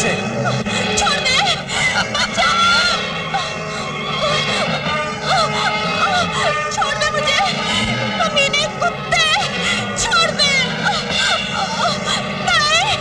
उसे। छोड़ दे, बचाओ! छोड़ दे मुझे, कमीने कुत्ते, छोड़ दे! नहीं!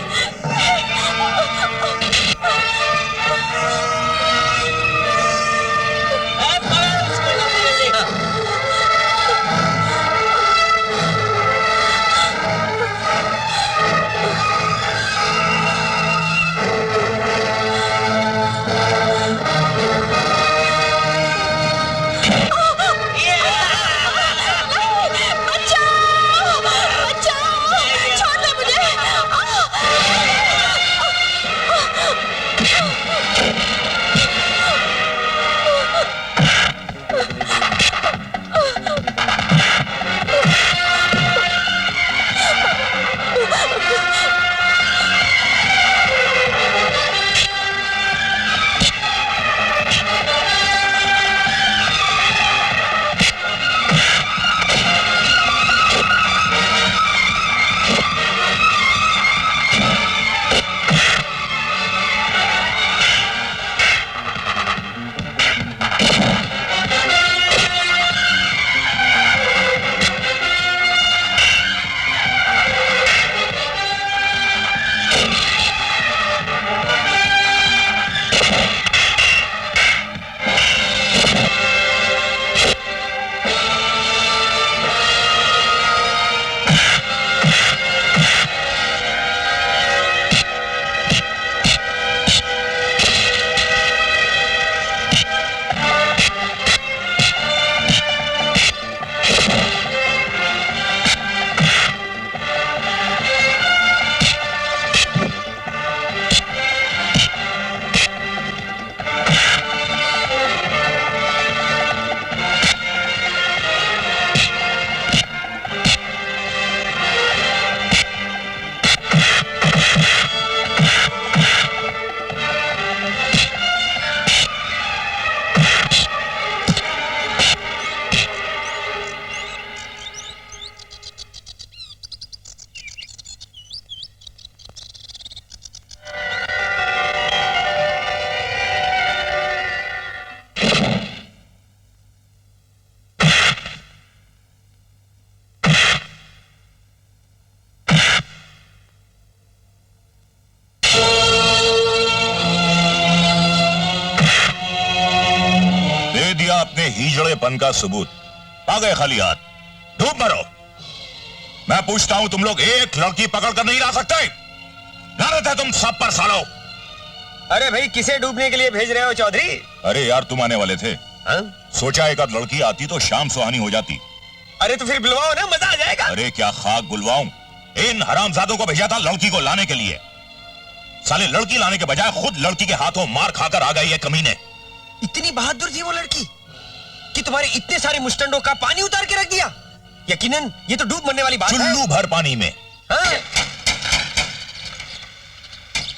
हीजड़ेपन का सबूत। आ गए खाली हाथ, डूब मरो। मैं पूछता हूं, तुम लोग एक लड़की पकड़ कर नहीं ला सकते? लानत है तुम सब पर सालो। अरे भाई, किसे डूबने के लिए भेज रहे हो चौधरी? अरे यार, तुम आने वाले थे। हा? सोचा एक आध लड़की आती तो शाम सुहानी हो जाती। अरे तो फिर बुलवाओ ना, मजा आ जाएगा। अरे क्या खाक बुलवाऊं, इन हरामजादों को भेजा था लड़की को लाने के लिए। साले लड़की लाने के बजाय खुद लड़की के हाथों मार खाकर आ गई ये कमीने। इतनी बहादुर थी वो लड़की कि तुम्हारे इतने सारे मुस्टंडों का पानी उतार के रख दिया। यकीनन ये तो डूब मरने वाली बात है। चुल्लू भर पानी में। हाँ?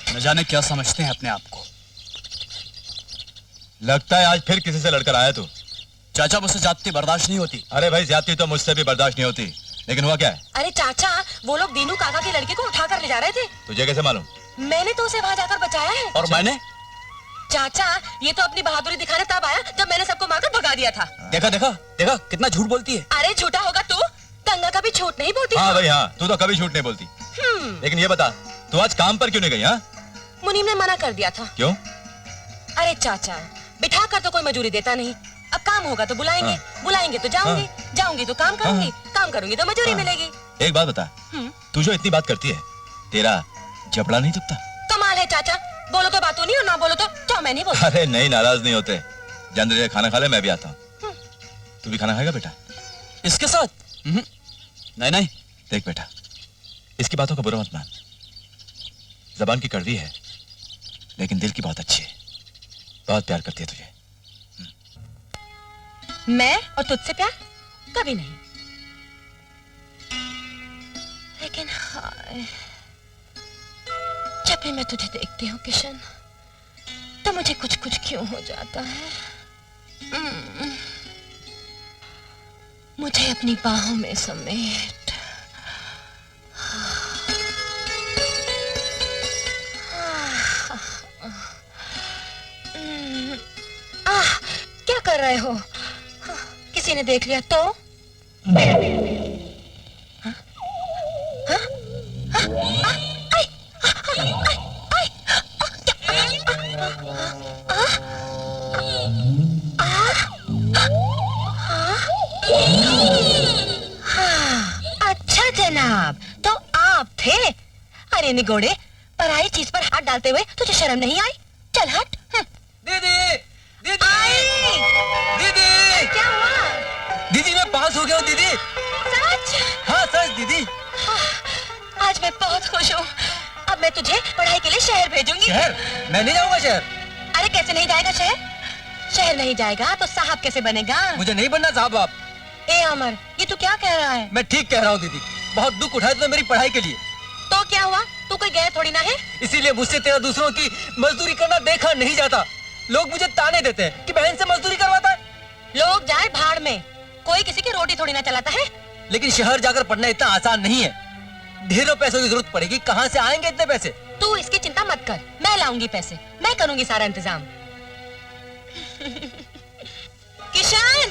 न जाने क्या समझते हैं अपने आप को। लगता है आज फिर किसी से लड़कर आया तू। चाचा, मुझसे ज्यादती बर्दाश्त नहीं होती। अरे भाई, ज्यादती तो मुझसे भी बर्दाश्त नहीं होती, लेकिन हुआ क्या है? अरे चाचा, वो लोग दीनू काका के लड़के को उठाकर ले जा रहे थे। तुझे कैसे मालूम? मैंने तो उसे वहाँ जाकर बचाया है। और मैंने? चाचा, ये तो अपनी बहादुरी दिखाने तब आया जब मैंने सबको मारकर भगा दिया था। देखा देखा देखा, कितना झूठ बोलती है। अरे झूठा होगा तू, गंगा कभी झूठ नहीं बोलती। हाँ भाई हाँ, तू तो कभी झूठ नहीं बोलती। लेकिन ये बता, तू आज काम पर क्यों नहीं गई? हाँ, मुनीम ने मना कर दिया था। क्यों? अरे चाचा, बिठा कर तो कोई मजूरी देता नहीं। अब काम होगा तो बुलाएंगे, बुलाएंगे तो जाऊंगी, जाऊंगी तो काम करूंगी, काम करूंगी तो मजूरी मिलेगी। एक बात बता, तू जो इतनी बात करती है, तेरा जबड़ा नहीं दुखता? कमाल है चाचा, बोलो तो बातों नहीं और ना बोलो तो मैं नहीं बोलती। अरे नहीं, नाराज नहीं होते। जान दे, खाना खा ले, मैं भी आता हूँ। तू भी खाना खाएगा बेटा? इसके साथ? नहीं नहीं। देख बेटा, इसकी बातों का बुरा मत मान। जबान की कड़वी है, लेकिन दिल की बहुत अच्छी है। बहुत प्यार करती है तुझे। मैं और तुझसे प्यार कभी नहीं। लेकिन हाय, जब भी मैं तुझे देखती हूँ किशन, तो मुझे कुछ कुछ क्यों हो जाता है। मुझे अपनी बाहों में समेट। कर रहे हो? किसी ने देख लिया तो? अच्छा जनाब, तो आप थे? अरे निगोड़े, पराई चीज पर हाथ डालते हुए तुझे शर्म नहीं आई? चल हट। दीदी, दीदी, आई! दीदी, क्या हुआ? दीदी मैं पास हो गया हूँ दीदी। सच? हाँ सच दीदी। आज मैं बहुत खुश हूँ। अब मैं तुझे पढ़ाई के लिए शहर भेजूंगी। शहर? मैं नहीं जाऊंगा शहर। अरे कैसे नहीं जाएगा शहर? शहर नहीं जाएगा तो साहब कैसे बनेगा? मुझे नहीं बनना साहब आप। ए अमर, ये तू क्या कह रहा है? मैं ठीक कह रहा हूँ दीदी। बहुत दुख उठाया तुमने मेरी पढ़ाई के लिए। तो क्या हुआ? तू कोई गैर थोड़ी ना है। इसीलिए मुझसे तेरा दूसरों की मजदूरी करना देखा नहीं जाता। लोग मुझे ताने देते हैं कि बहन से मजदूरी करवाता है। लोग जाए भाड़ में, कोई किसी की रोटी थोड़ी ना चलाता है। लेकिन शहर जाकर पढ़ना इतना आसान नहीं है। ढेरों पैसों की जरूरत पड़ेगी। कहाँ से आएंगे इतने पैसे? तू इसकी चिंता मत कर, मैं लाऊंगी पैसे, मैं करूंगी सारा इंतजाम। किशन,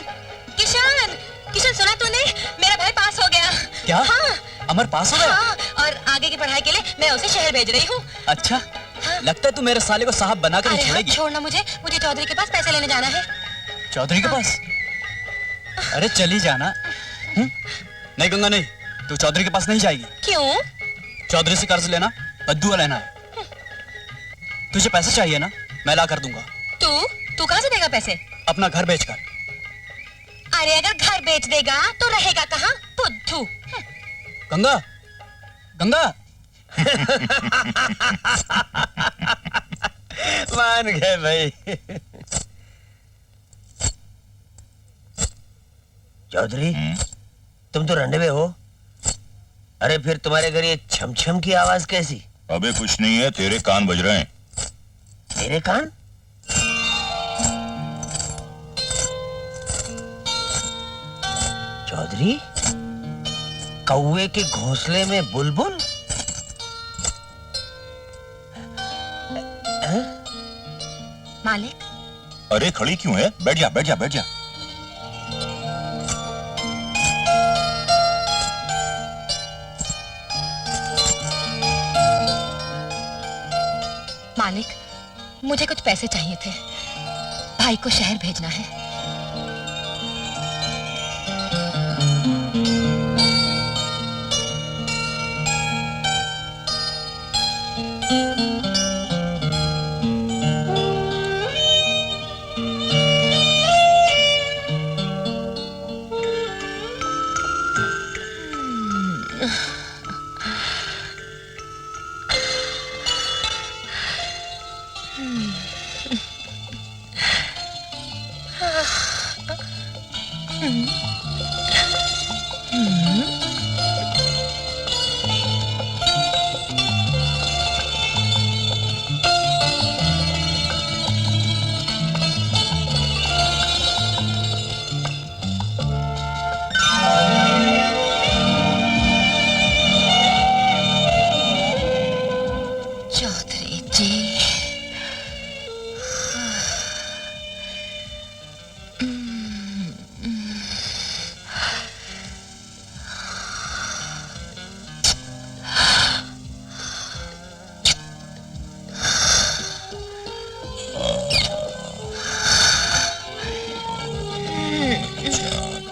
किशन, किशन, सुना तूने? मेरा भाई पास हो गया। क्या? हाँ, अमर पास हो गया? हाँ, और आगे की पढ़ाई के लिए मैं उसे शहर भेज रही हूँ। अच्छा, हाँ। लगता है तू मेरे साले को साहब बनाकर ही अरे हाँ, छोड़ेगी। छोड़ना मुझे चौधरी के पास पैसे लेने जाना है। चौधरी के पास? अरे चली जाना। नहीं गंगा नहीं, तू चौधरी के पास नहीं जाएगी। क्यों? चौधरी से कर्ज लेना, बद्दुआ लेना है। तुझे पैसे चाहिए ना, मैं ला कर दूंगा। तू कहाँ से देगा पैसे? अपना घर बेचकर। अरे अगर घर बेच देगा तो रहेगा कहाँ? बुद्धू। गंगा, गंगा। मान गए भाई। चौधरी, तुम तो रंडवे हो। अरे फिर तुम्हारे घर ये छम छम की आवाज कैसी? अबे कुछ नहीं है, तेरे कान बज रहे हैं। मेरे कान? चौधरी, कौवे के घोंसले में बुलबुल? मालिक, अरे खड़ी क्यों है? बैठ जा, बैठ जा, बैठ जा। मालिक, मुझे कुछ पैसे चाहिए थे। भाई को शहर भेजना है। चौधरी जी,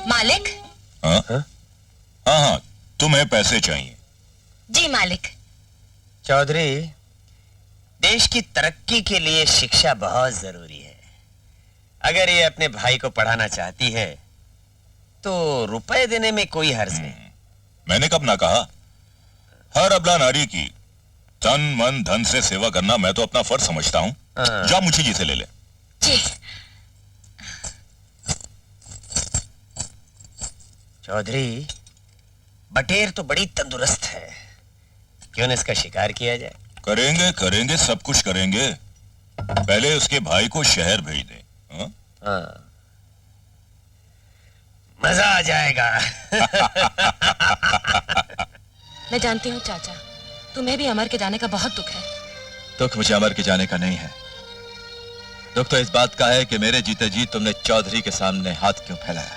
मालिक। हाँ हाँ हाँ, तुम्हें पैसे चाहिए? जी मालिक। चौधरी, देश की तरक्की के लिए शिक्षा बहुत जरूरी है। अगर ये अपने भाई को पढ़ाना चाहती है तो रुपए देने में कोई हर्ज नहीं। मैंने कब ना कहा? हर अबला नारी की तन मन धन से सेवा करना मैं तो अपना फर्ज समझता हूँ। हाँ। जा मुझे जी से ले ले। जी। चौधरी, बटेर तो बड़ी तंदुरुस्त है, क्यों न इसका शिकार किया जाए? करेंगे करेंगे, सब कुछ करेंगे। पहले उसके भाई को शहर भेज दे। हाँ? हाँ। मजा आ जाएगा। मैं जानती हूँ चाचा, तुम्हें भी अमर के जाने का बहुत दुख है। दुख मुझे अमर के जाने का नहीं है, दुख तो इस बात का है कि मेरे जीते जी तुमने चौधरी के सामने हाथ क्यों फैलाया?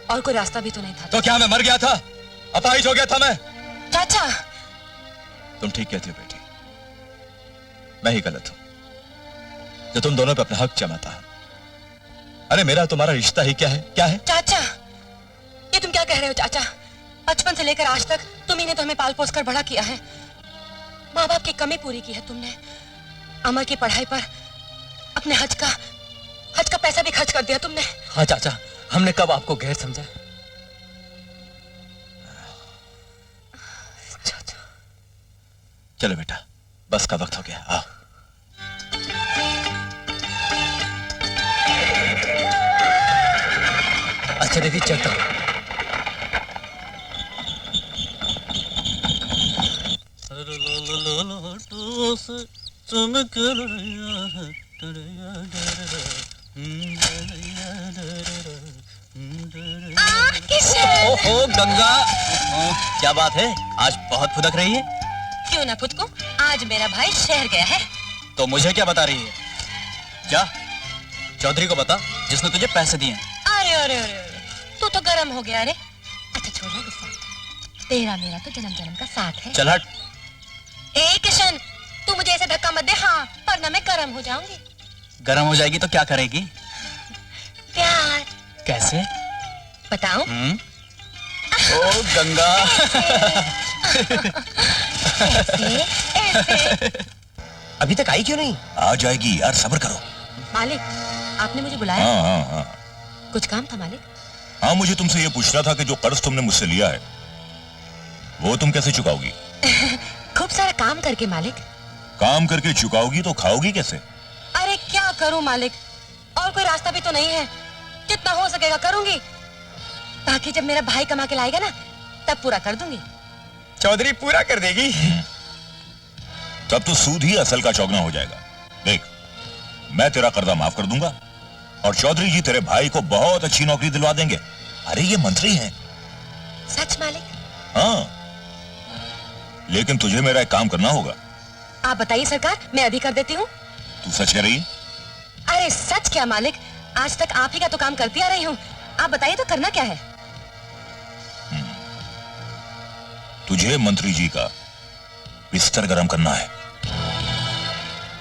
और कोई रास्ता भी तो नहीं था। तो क्या मैं मर गया था? अपाहिज हो गया था मैं? चाचा, तुम ठीक कहती हो बेटी, मैं ही गलत हूं जो तुम दोनों पे अपना हक जमाता है। अरे मेरा तुम्हारा रिश्ता ही क्या है? क्या है? चाचा, ये तुम क्या कह रहे हो चाचा? बचपन से लेकर आज तक तुम ही ने तो हमें पाल पोस कर बड़ा किया है। माँ बाप की कमी पूरी की है तुमने। अमर की पढ़ाई पर अपने हज का पैसा भी खर्च कर दिया तुमने। हाँ चाचा, हमने कब आपको गैर समझा? चाचा, चलो बेटा, बस का वक्त हो गया, आओ। अच्छा देखिए, चलता हूं। ओहो गंगा, क्या बात है, आज बहुत फुदक रही है। क्यों ना खुद को, आज मेरा भाई शहर गया है। तो मुझे क्या बता रही है? जा चौधरी को बता, जिसने तुझे पैसे दिए हैं। अरे अरे अरे अरे, तू तो गर्म हो गया रे। अच्छा छोड़ो गुस्सा, तेरा मेरा तो जन्म जन्म का साथ है। चल हट। ए किशन, तू मुझे ऐसे धक्का मत दे, हाँ, वरना मैं गर्म हो जाऊंगी। गर्म हो जाएगी तो क्या करेगी? प्यार। कैसे? बताऊं? ओ गंगा। ऐसे, ऐसे। अभी तक आई क्यों नहीं? आ जाएगी यार, सब्र करो। मालिक, आपने मुझे बुलाया? हाँ हाँ हाँ कुछ काम था मालिक? हाँ, मुझे तुमसे ये पूछना था कि जो कर्ज तुमने मुझसे लिया है वो तुम कैसे चुकाओगी? खूब सारा काम करके मालिक। काम करके चुकाओगी तो खाओगी कैसे? अरे क्या करूं मालिक, और कोई रास्ता भी तो नहीं है। जितना हो सकेगा करूंगी, ताकि जब मेरा भाई कमा के लाएगा ना, तब पूरा कर दूंगी। चौधरी पूरा कर देगी। तब तो सूद ही असल का चौगना हो जाएगा। देख, मैं तेरा कर्जा माफ कर दूंगा और चौधरी जी तेरे भाई को बहुत अच्छी नौकरी दिलवा देंगे। अरे ये मंत्री हैं। सच मालिक? हाँ, लेकिन तुझे मेरा एक काम करना होगा। आप बताइए सरकार, मैं अभी कर देती हूँ। तू सच कह रही है? अरे सच क्या मालिक, आज तक आप ही का तो काम करती आ रही हूँ। आप बताइए तो करना क्या है? तुझे मंत्री जी का बिस्तर गर्म करना है।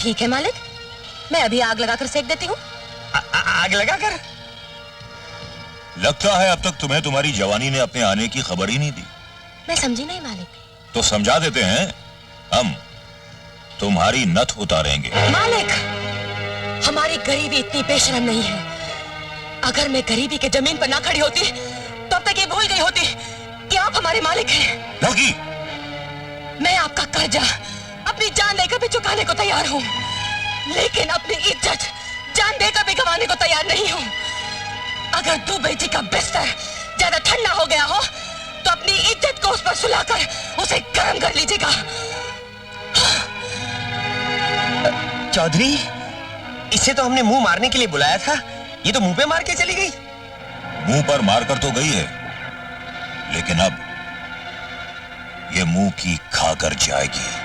ठीक है मालिक, मैं अभी आग लगाकर सेक देती हूँ। आग लगा कर? लगता है अब तक तुम्हें तुम्हारी जवानी ने अपने आने की खबर ही नहीं दी। मैं समझी नहीं मालिक। तो समझा देते हैं, हम तुम्हारी नथ उतारेंगे। मालिक, हमारी गरीबी इतनी बेशरम नहीं है। अगर मैं गरीबी के जमीन पर ना खड़ी होती तो अब तक ये भूल गई होती कि आप हमारे मालिक हैं। लड़की, मैं आपका कर्जा अपनी जान देकर भी चुकाने को तैयार हूँ, लेकिन अपनी इज्जत जान देकर भी गंवाने को तैयार नहीं हूँ। अगर दुबे जी का बिस्तर ज्यादा ठंडा हो गया हो तो अपनी इज्जत को उस पर सुलाकर उसे गर्म कर लीजिएगा। चौधरी, इसे तो हमने मुंह मारने के लिए बुलाया था, ये तो मुंह पे मार के चली गई। मुंह पर मारकर तो गई है, लेकिन अब ये मुंह की खाकर जाएगी।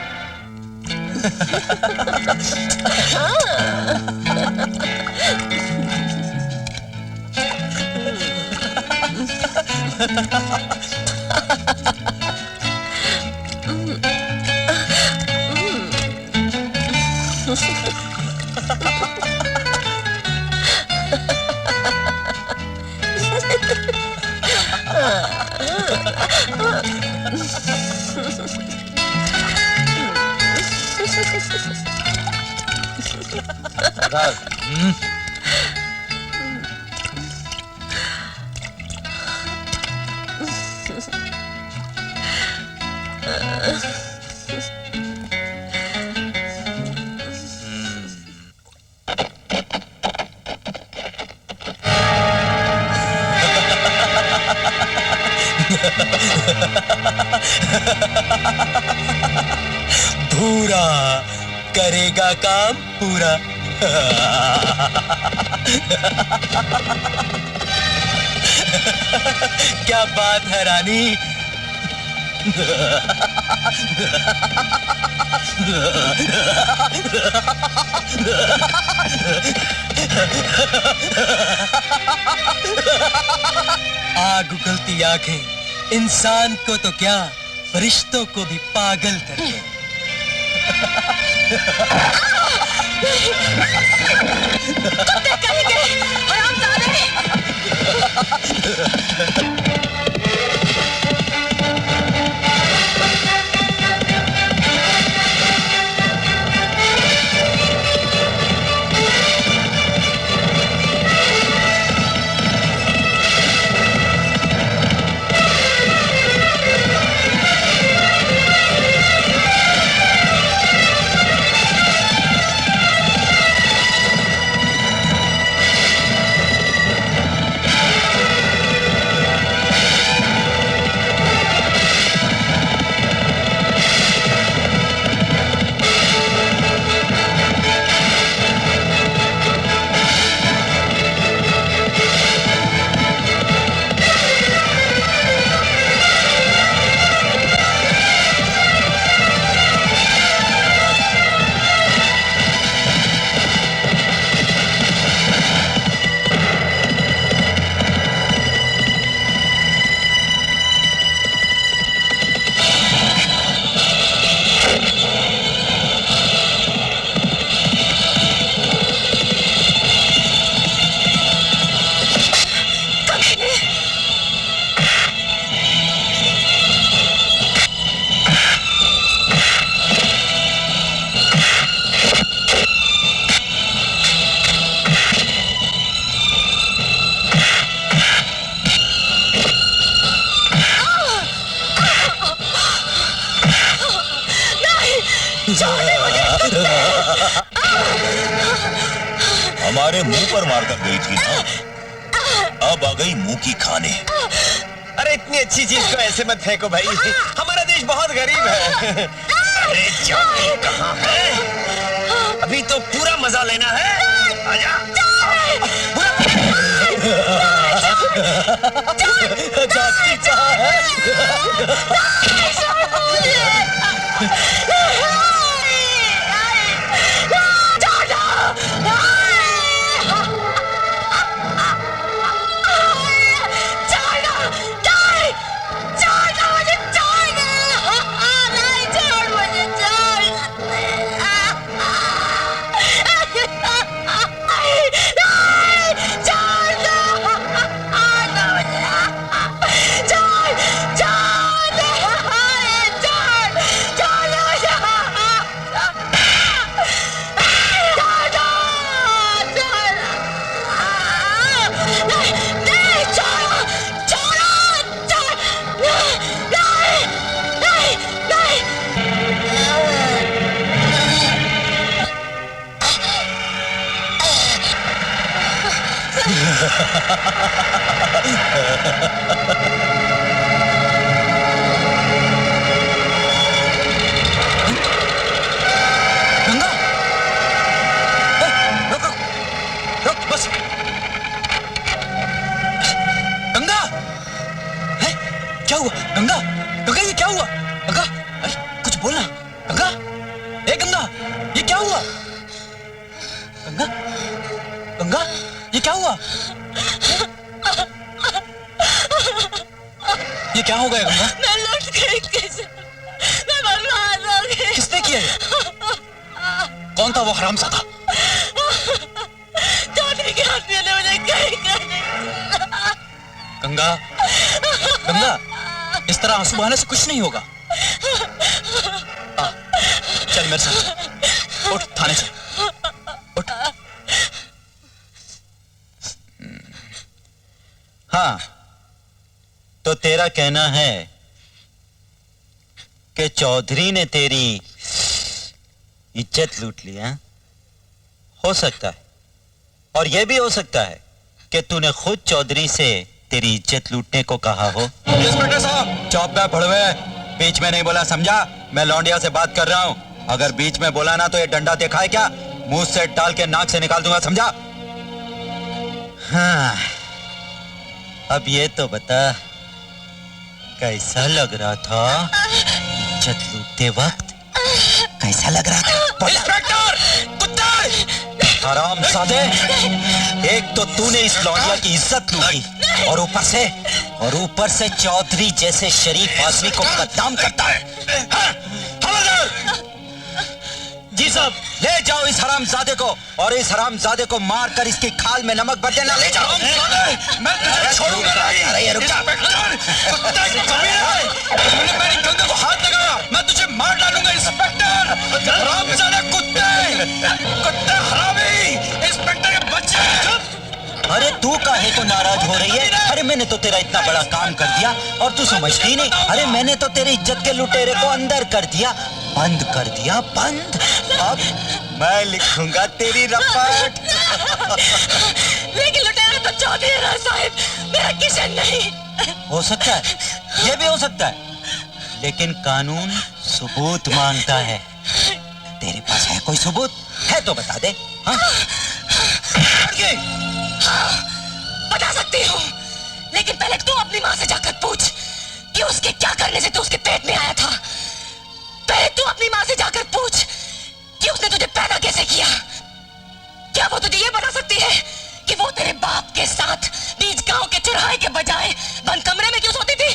पूरा करेगा काम पूरा। क्या बात है रानी। आग उगलती आंखें इंसान को तो क्या फरिश्तों को भी पागल कर दे। कुत्ते कहीं के हरामजादे! हमारे मुंह पर मारकर गई थी ना, अब आ गई मुंह की खाने। अरे इतनी अच्छी चीज को ऐसे मत फेंको भाई, हमारा देश बहुत गरीब है। अरे चौकी कहाँ है? अभी तो पूरा मजा लेना है। आजा। जाती कहाँ है? गंगा, रुक रुक रुक बस। गंगा, है क्या हुआ? गंगा, गंगा ये क्या हुआ? गंगा, अरे कुछ बोलना। गंगा, ए गंगा, ये क्या हुआ? गंगा, गंगा, ये क्या हुआ? ये क्या हो गया गंगा? मैं लुट गई किसी, मैं बर्बाद हो गई। किसने किया ये? कौन था वो हरामजादा? चौधरी के आदमी ने मुझे कहीं कर दिया। गंगा, गंगा, इस तरह आंसू बहाने से कुछ नहीं होगा। चल मेरे साथ, उठ थाने से, उठ। हाँ, तो तेरा कहना है कि चौधरी ने तेरी इज्जत लूट ली है? हो सकता है, और यह भी हो सकता है कि तूने खुद चौधरी से तेरी इज्जत लूटने को कहा हो। इंस्पेक्टर साहब, चौप पे भड़वे, बीच में नहीं बोला, समझा? मैं लौंडिया से बात कर रहा हूँ। अगर बीच में बोला ना तो ये डंडा दिखाए क्या, मुंह से डाल के नाक से निकाल दूंगा, समझा? हाँ, अब ये तो बता, कैसा लग रहा था इज्जत लूटते वक्त? कैसा लग रहा था? इंस्पेक्टर, कुत्ता! हरामजादे, एक तो तूने इस लौंडिया की इज्जत लूटी और ऊपर से चौधरी जैसे शरीफ आदमी को बदनाम करता है। जी साहब, ले जाओ इस हरामजादे को और इस हरामजादे को मारकर इसकी खाल में नमक भर देना। ले जाओ। मैं तुझे छोड़ूंगा नहीं। अरे रुक जा। तूने मेरी गंगा को हाथ लगाया, मैं तुझे मार डालूंगा इंस्पेक्टर। हरामजादे कुत्ते हरामी, इंस्पेक्टर के बच्चे। अरे तू काहे को नाराज हो रही है? अरे मैंने तो तेरा इतना बड़ा काम कर दिया और तू समझती नहीं। अरे मैंने तो तेरी इज्जत के लुटेरे को अंदर कर दिया, बंद कर दिया, बंद। अब मैं लिखूंगा तेरी रपट। लेकिन लुटेरा तो चौधरी राय साहब, मेरा किशन नहीं। हो सकता है, ये भी हो सकता है, लेकिन कानून सबूत मांगता है। तेरे पास है कोई सबूत? है तो बता दे। हाँ? बता सकती हूँ, लेकिन पहले तू अपनी माँ से जाकर पूछ कि उसके क्या करने से तू उसके पेट में आया था। पहले तू अपनी माँ से जाकर पूछ कि उसने तुझे पैदा कैसे किया। क्या वो तुझे ये बता सकती है कि वो तेरे बाप के साथ बीच गांव के चौराहे के बजाय बंद कमरे में क्यों सोती थी?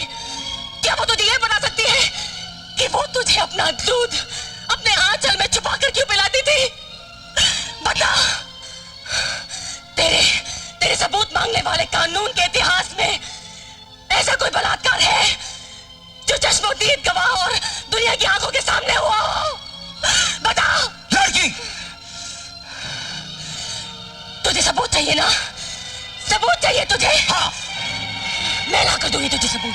क्या वो तुझे ये बता सकती है कि वो तुझे अपना दूध अपने आंचल में छुपाकर क्यों पिलाती थी? बता। तेरे सबूत मांगने वाले कानून के इतिहास में ऐसा कोई बलात्कार है जो चश्मोदीद गवाह और दुनिया की आंखों के सामने हुआ हो? बता। लड़की, तुझे सबूत चाहिए ना? सबूत चाहिए तुझे? हाँ। मैं लाकर दूंगी तुझे सबूत,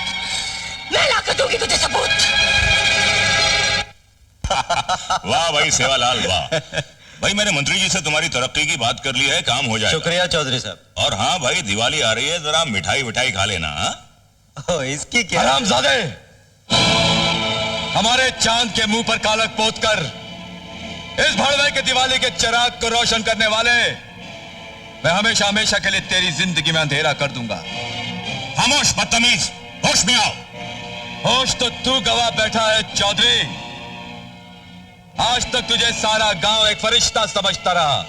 मैं लाकर दूंगी तुझे सबूत। वाह भाई सेवालाल, वाह भाई। मैंने मंत्री जी से तुम्हारी तरक्की की बात कर ली है, काम हो जाएगा। शुक्रिया चौधरी साहब। और हाँ भाई, दिवाली आ रही है, जरा मिठाई खा लेना। हाँ? इसकी क्या? हरामजादे, हमारे चांद के मुंह पर कालक पोत कर इस भड़वे के दिवाली के चिराग को रोशन करने वाले, मैं हमेशा हमेशा के लिए तेरी जिंदगी में अंधेरा कर दूंगा। खामोश बदतमीज, होश में आओ। होश तो तू गवा बैठा है चौधरी। आज तक तुझे सारा गांव एक फरिश्ता समझता रहा,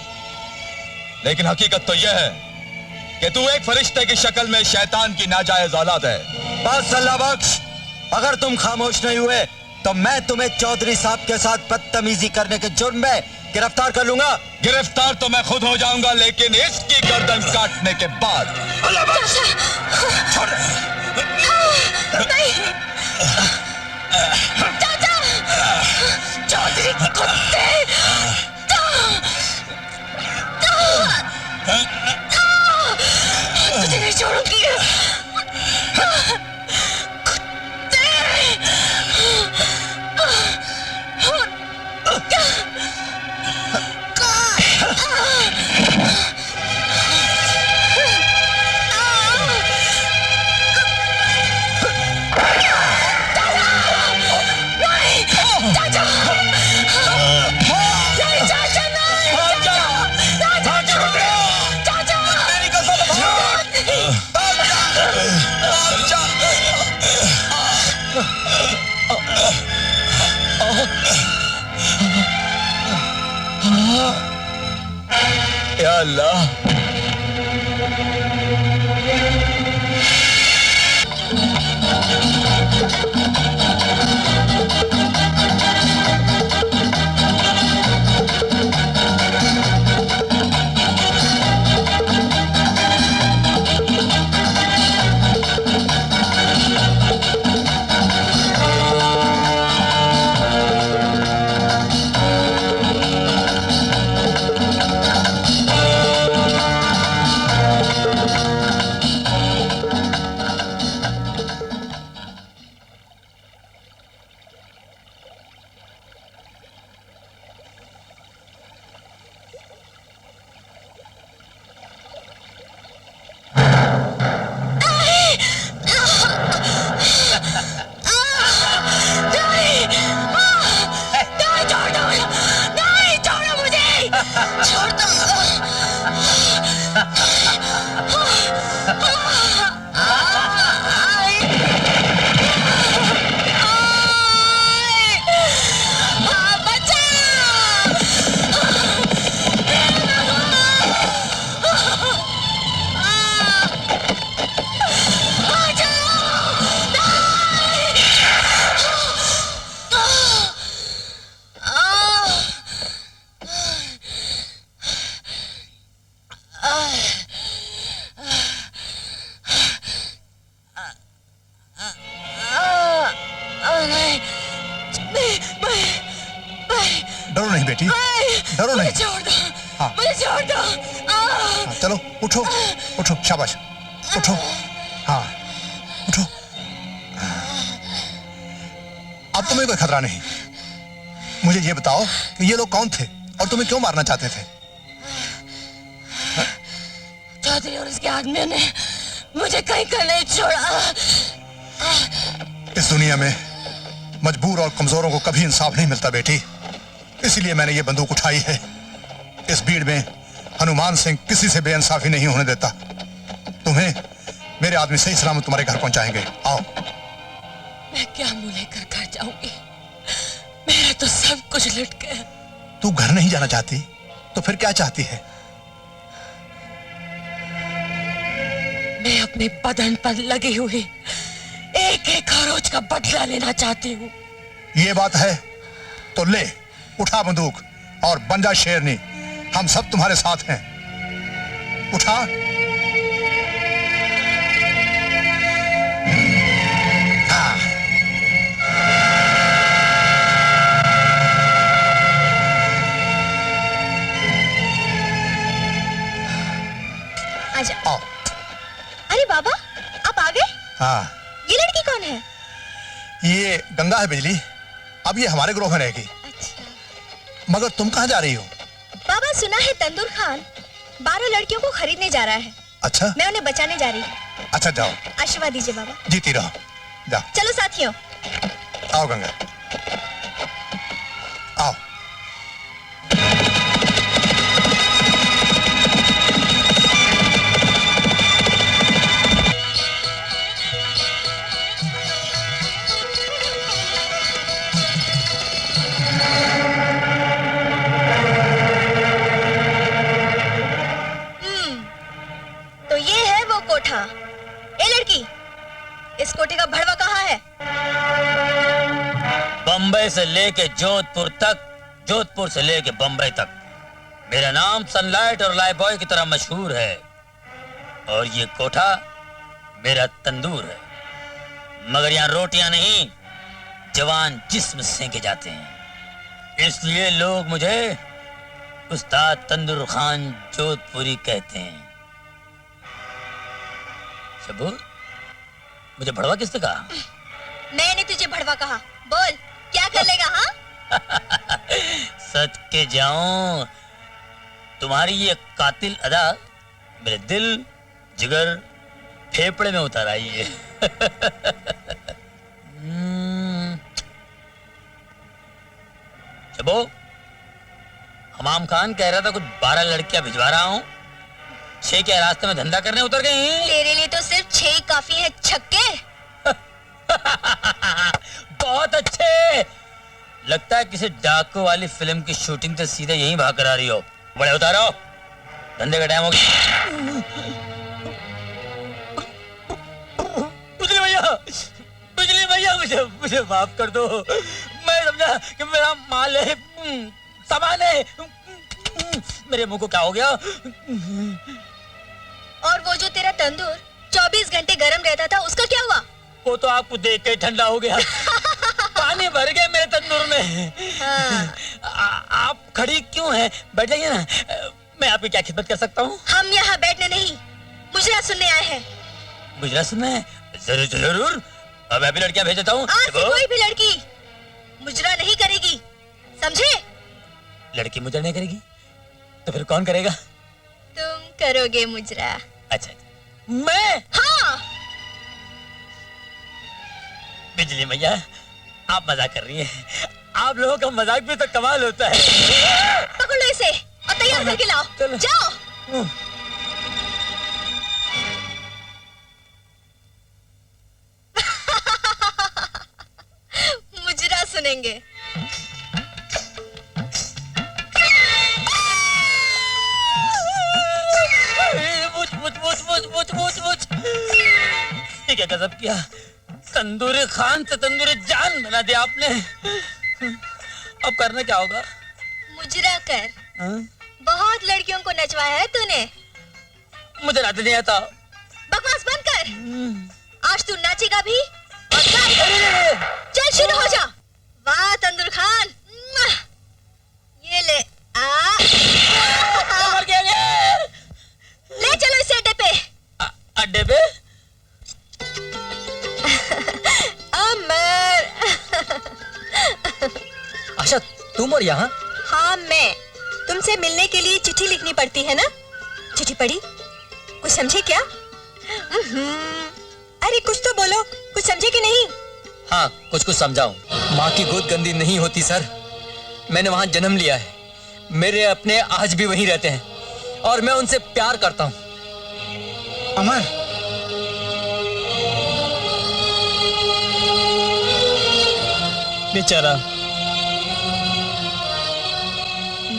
लेकिन हकीकत तो यह है कि तू एक फरिश्ते की शक्ल में शैतान की नाजायज औलाद है। बस अल्लाह बख्श, अगर तुम खामोश नहीं हुए तो मैं तुम्हें चौधरी साहब के साथ बदतमीजी करने के जुर्म में गिरफ्तार कर लूंगा। गिरफ्तार तो मैं खुद हो जाऊंगा, लेकिन इसकी गर्दन काटने के बाद। अल्लाह बख्श। छोड़। नहीं। चाचा, चौधरी कुत्ते, तुझे नहीं छोड़ूंगी। या अल्लाह, बेटी, डरो मुझे नहीं। छोड़ दो, हाँ। मुझे छोड़ दो। हाँ, चलो उठो, उठो, शाबाश, उठो, हाँ, उठो। अब तुम्हें कोई खतरा नहीं। मुझे ये बताओ कि ये लोग कौन थे और तुम्हें क्यों मारना चाहते थे? चौधरी और उसके आदमियों ने मुझे कहीं का नहीं छोड़ा। इस दुनिया में मजबूर और कमजोरों को कभी इंसाफ नहीं मिलता बेटी, इसलिए मैंने ये बंदूक उठाई है। इस भीड़ में हनुमान सिंह किसी से बेइंसाफी नहीं होने देता। तुम्हें मेरे आदमी सही सलामत तुम्हारे घर पहुंचाएंगे। आओ। मैं क्या मुंह लेकर घर जाऊंगी? मेरा तो सब कुछ लुट गया। तू घर नहीं जाना चाहती तो फिर क्या चाहती है? मैं अपने बदन पर लगी हुई एक एक खरोच का बदला लेना चाहती हूँ। ये बात है तो ले, उठा बंदूक और बन जा शेरनी। हम सब तुम्हारे साथ हैं। उठा। हाँ। आजा। आओ। अरे बाबा, आप आ गए? हाँ, ये लड़की कौन है? ये गंगा है बिजली। अब ये हमारे ग्रोह में रहेगी। अच्छा। मगर तुम कहाँ जा रही हो? बाबा, सुना है तंदूर खान 12 लड़कियों को खरीदने जा रहा है। अच्छा। मैं उन्हें बचाने जा रही हूँ। अच्छा, जाओ। आशीर्वाद दीजिए बाबा। जीती रहो। जाओ। चलो साथियों। आओ गंगा, आओ। तो ये है वो कोठा। ए लड़की, इस कोठे का भड़वा कहाँ है? बंबई से लेके जोधपुर तक, जोधपुर से लेके बंबई तक मेरा नाम सनलाइट और लाइबॉय की तरह मशहूर है। और ये कोठा मेरा तंदूर है। मगर यहाँ रोटियां नहीं, जवान जिस्म सेंके जाते हैं। इसलिए लोग मुझे उस्ताद तंदूर खान जोधपुरी कहते हैं। शबू, मुझे भड़वा किसने कहा? मैंने तुझे भड़वा कहा। बोल, क्या कर लेगा? हाँ? सच के जाऊं, तुम्हारी ये कातिल अदा मेरे दिल, जिगर, फेफड़े में उतर आई है। शबो, हमाम खान कह रहा था कुछ 12 लड़कियां भिजवा रहा हूं। 6 के रास्ते में धंधा करने उतर गई। तेरे लिए तो सिर्फ 6 काफी है छक्के। बहुत अच्छे। लगता है किसी डाकू वाली फिल्म की शूटिंग से सीधे यहीं भाग कर आ रही हो। बड़े उतारो, धंधे का टाइम हो गया। बिजली भैया, बिजली भैया, मुझे माफ कर दो। मैं समझा कि मेरा माल है, सामान है। मेरे मुंह को क्या हो गया? और वो जो तेरा तंदूर 24 घंटे गर्म रहता था, उसका क्या हुआ? वो तो आपको देख के ठंडा हो गया। पानी भर गए मेरे तंदूर में। हाँ। आप खड़ी क्यों हैं? बैठ जाइए ना। मैं आपकी क्या खिदमत कर सकता हूँ? हम यहाँ बैठने नहीं, मुजरा सुनने आए हैं। मुजरा सुनना है? जरूर जरूर। अब मैं भी लड़कियां भेज देता हूँ। आज से कोई भी लड़की मुजरा नहीं करेगी, समझे? लड़की मुजरा नहीं करेगी तो फिर कौन करेगा? तुम करोगे मुजरा। अच्छा, मैं? हाँ। बिजली मैया, आप मजाक कर रही हैं। आप लोगों का मजाक भी तो कमाल होता है। पकड़ लो इसे और तैयार करके लाओ। चलो। जाओ। मुजरा सुनेंगे। ये क्या गजब किया? तंदूरी खान से तंदूरी जान बना दिया आपने। अब करना क्या होगा? मुजरा कर। हाँ? बहुत लड़कियों को नचवाया है तूने। मुझे नाचने नहीं आता। बकवास बंद कर। आज तू नाचेगा भी और गाएगा। चल शुरू हो जा। वाह तंदूर खान, ये ले मर गया ये। ले चलो इसे अड्डे पे। अड्डे पे? अमर। आशा तुम और यहाँ? हाँ मैं। तुमसे मिलने के लिए चिट्ठी लिखनी पड़ती है ना? चिट्ठी पढ़ी? कुछ समझे क्या? अरे कुछ तो बोलो, कुछ समझे कि नहीं? हाँ कुछ कुछ समझाऊं। माँ की गोद गंदी नहीं होती सर। मैंने वहाँ जन्म लिया है। मेरे अपने आज भी वहीं रहते हैं और मैं उनसे प्यार करता हूँ। अमर, बेचारा।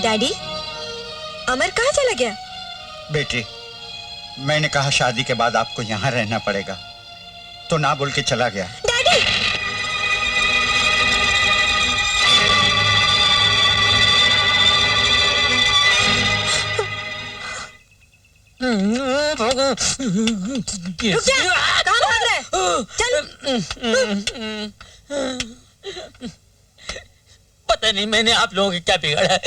डैडी, अमर कहाँ चला गया? बेटी, मैंने कहा शादी के बाद आपको यहाँ रहना पड़ेगा, तो ना बोल के चला गया। डैडी! रुक जा! कहाँ भाग रहा है? चल! पता नहीं मैंने आप लोगों को क्या बिगाड़ा है।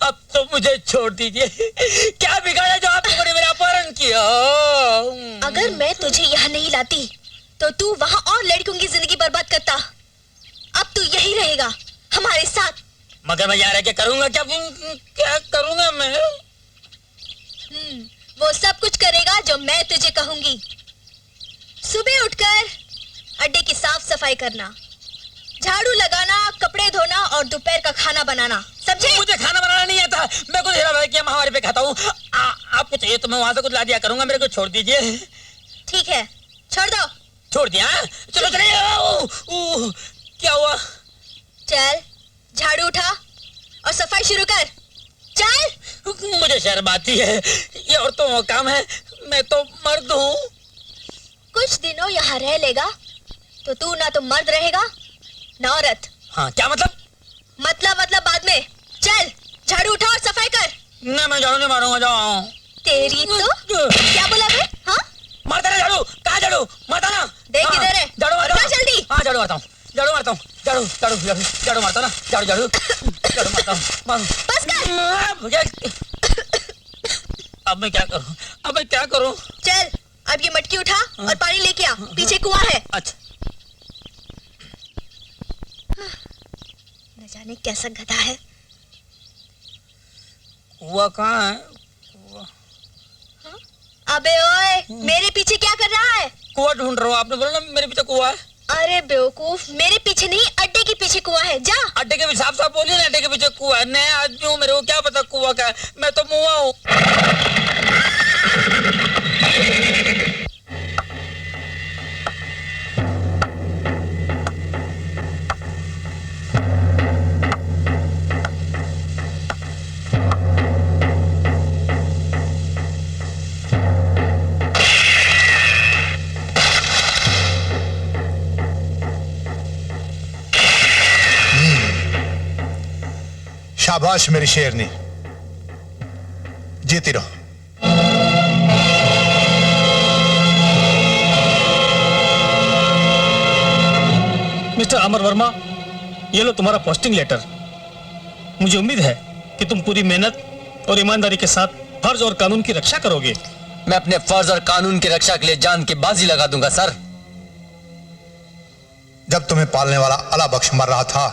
अब तो मुझे छोड़ दीजिए। क्या बिगाड़ा जो आप लोगों ने मेरा अपहरण किया? अगर मैं तुझे यहाँ नहीं लाती तो तू वहाँ और लड़कियों की जिंदगी बर्बाद करता। अब तू यही रहेगा हमारे साथ। मगर मैं यहाँ रह के करूँगा क्या करूँगा मैं? वो सब कुछ करेगा जो मैं तुझे कहूंगी। सुबह उठकर अड्डे की साफ सफाई करना, झाड़ू लगाना, कपड़े धोना और दोपहर का खाना बनाना, समझे? मुझे खाना बनाना नहीं आता। मैं कुछ किया महावारी पे खाता हूँ। आपको चाहिए तो मैं वहाँ से कुछ ला दिया करूँगा। मेरे को छोड़ दीजिए। ठीक है, छोड़ दो। छोड़ दिया? चलो चलिए। क्या हुआ? चल झाड़ू उठा और सफाई शुरू कर। चल। मुझे शर्म आती है, ये औरतों का काम है। मैं तो मर्द हूँ। कुछ दिनों यहाँ रह लेगा तो तू ना तो मर्द रहेगा ना औरत। हाँ क्या मतलब? मतलब बाद में। चल झाड़ू उठा और सफाई कर। नहीं मैं झाड़ू नहीं मारूंगा। जाओ। तेरी तो क्या बोला बे? हाँ मारता ना झाड़ू। कहाँ झाड़ू? मारता ना। देख किधर है? झाड़ू मारता हूँ। जल्दी। हाँ झाड़ू मारता हूँ। झाड़ू मारता हूँ। झाड़ू मारता ना। झाड़ू मारता हूँ। मारू। बस कर। अब मैं क्या करूँ? चल अब ये मटकी उठा और पानी लेके आ। पीछे कुआं है। अच्छा। न जाने कैसा गधा है। कुआं कहाँ है? अबे ओए, मेरे पीछे क्या कर रहा है? कुआं ढूंढ रहा हूँ। आपने बोला ना मेरे पीछे कुआं है। अरे बेवकूफ, मेरे पीछे नहीं अड्डे के पीछे कुआं है। जा। अड्डे के पीछे साफ बोलिए ना। अड्डे के पीछे कुआं है। नया आदमी हूँ, मेरे को क्या पता कुआं का है। मैं तो मुआ हूँ। शाबाश मेरी शेरनी, जीती रहो। मिस्टर अमर वर्मा, ये लो तुम्हारा पोस्टिंग लेटर। मुझे उम्मीद है कि तुम पूरी मेहनत और ईमानदारी के साथ फर्ज और कानून की रक्षा करोगे। मैं अपने फर्ज और कानून की रक्षा के लिए जान की बाजी लगा दूंगा सर। जब तुम्हें पालने वाला अला बख्श मर रहा था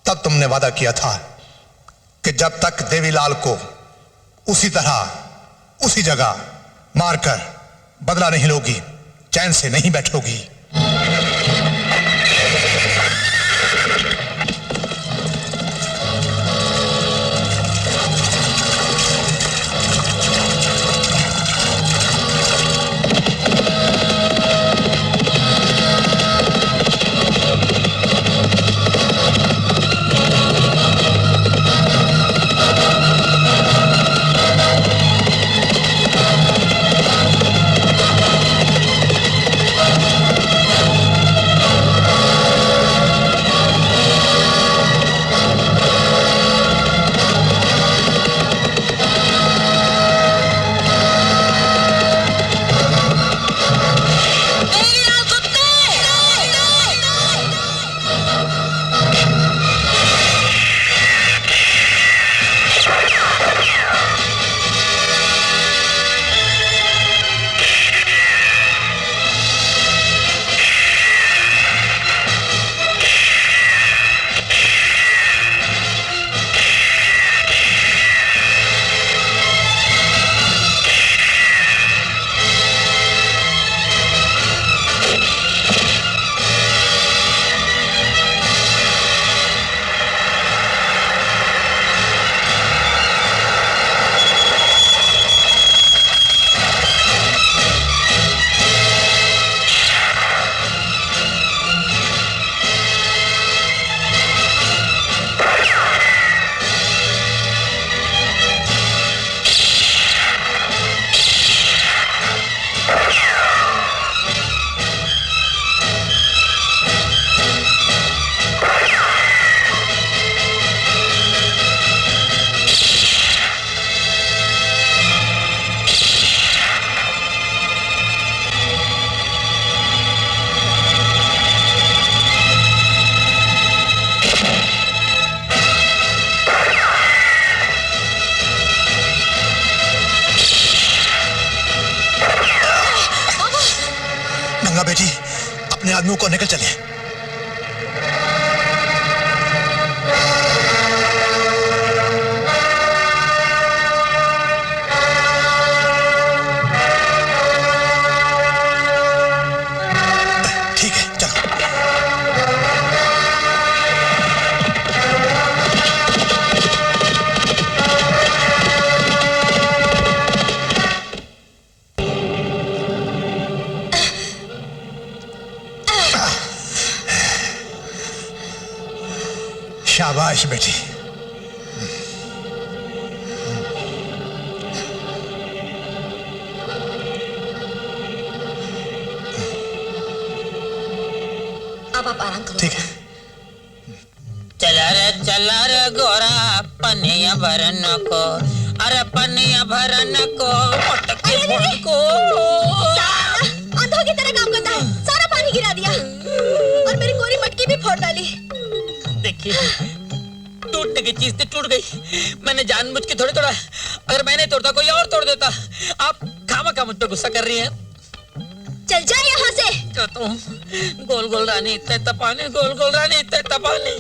तब तुमने वादा किया था कि जब तक देवीलाल को उसी तरह उसी जगह मारकर बदला नहीं लोगी, चैन से नहीं बैठोगी। गंगा बेटी, अपने आदमियों को निकल चले। ठीक है, चलो। शाबाश बेटी। अब आप आराम करो। ठीक है। चला रे गोरा पनिया भरन को, अरे पनिया भरन को मटके फोड़ को। अंधों की तरह काम करता है, सारा पानी गिरा दिया और मेरी कोरी मटकी भी फोड़ डाली। देखिए, टूटने की चीज टूट गई, मैंने जानबूझ के थोड़ी तोड़ा। अगर मैंने तोड़ता कोई और तोड़ देता। आप खामखा मुझ पे गुस्सा कर रही हैं। चल जा यहाँ से। कहता हूँ, गोल गोल रानी इतने तपाने, गोल गोल रानी इतने तपाने।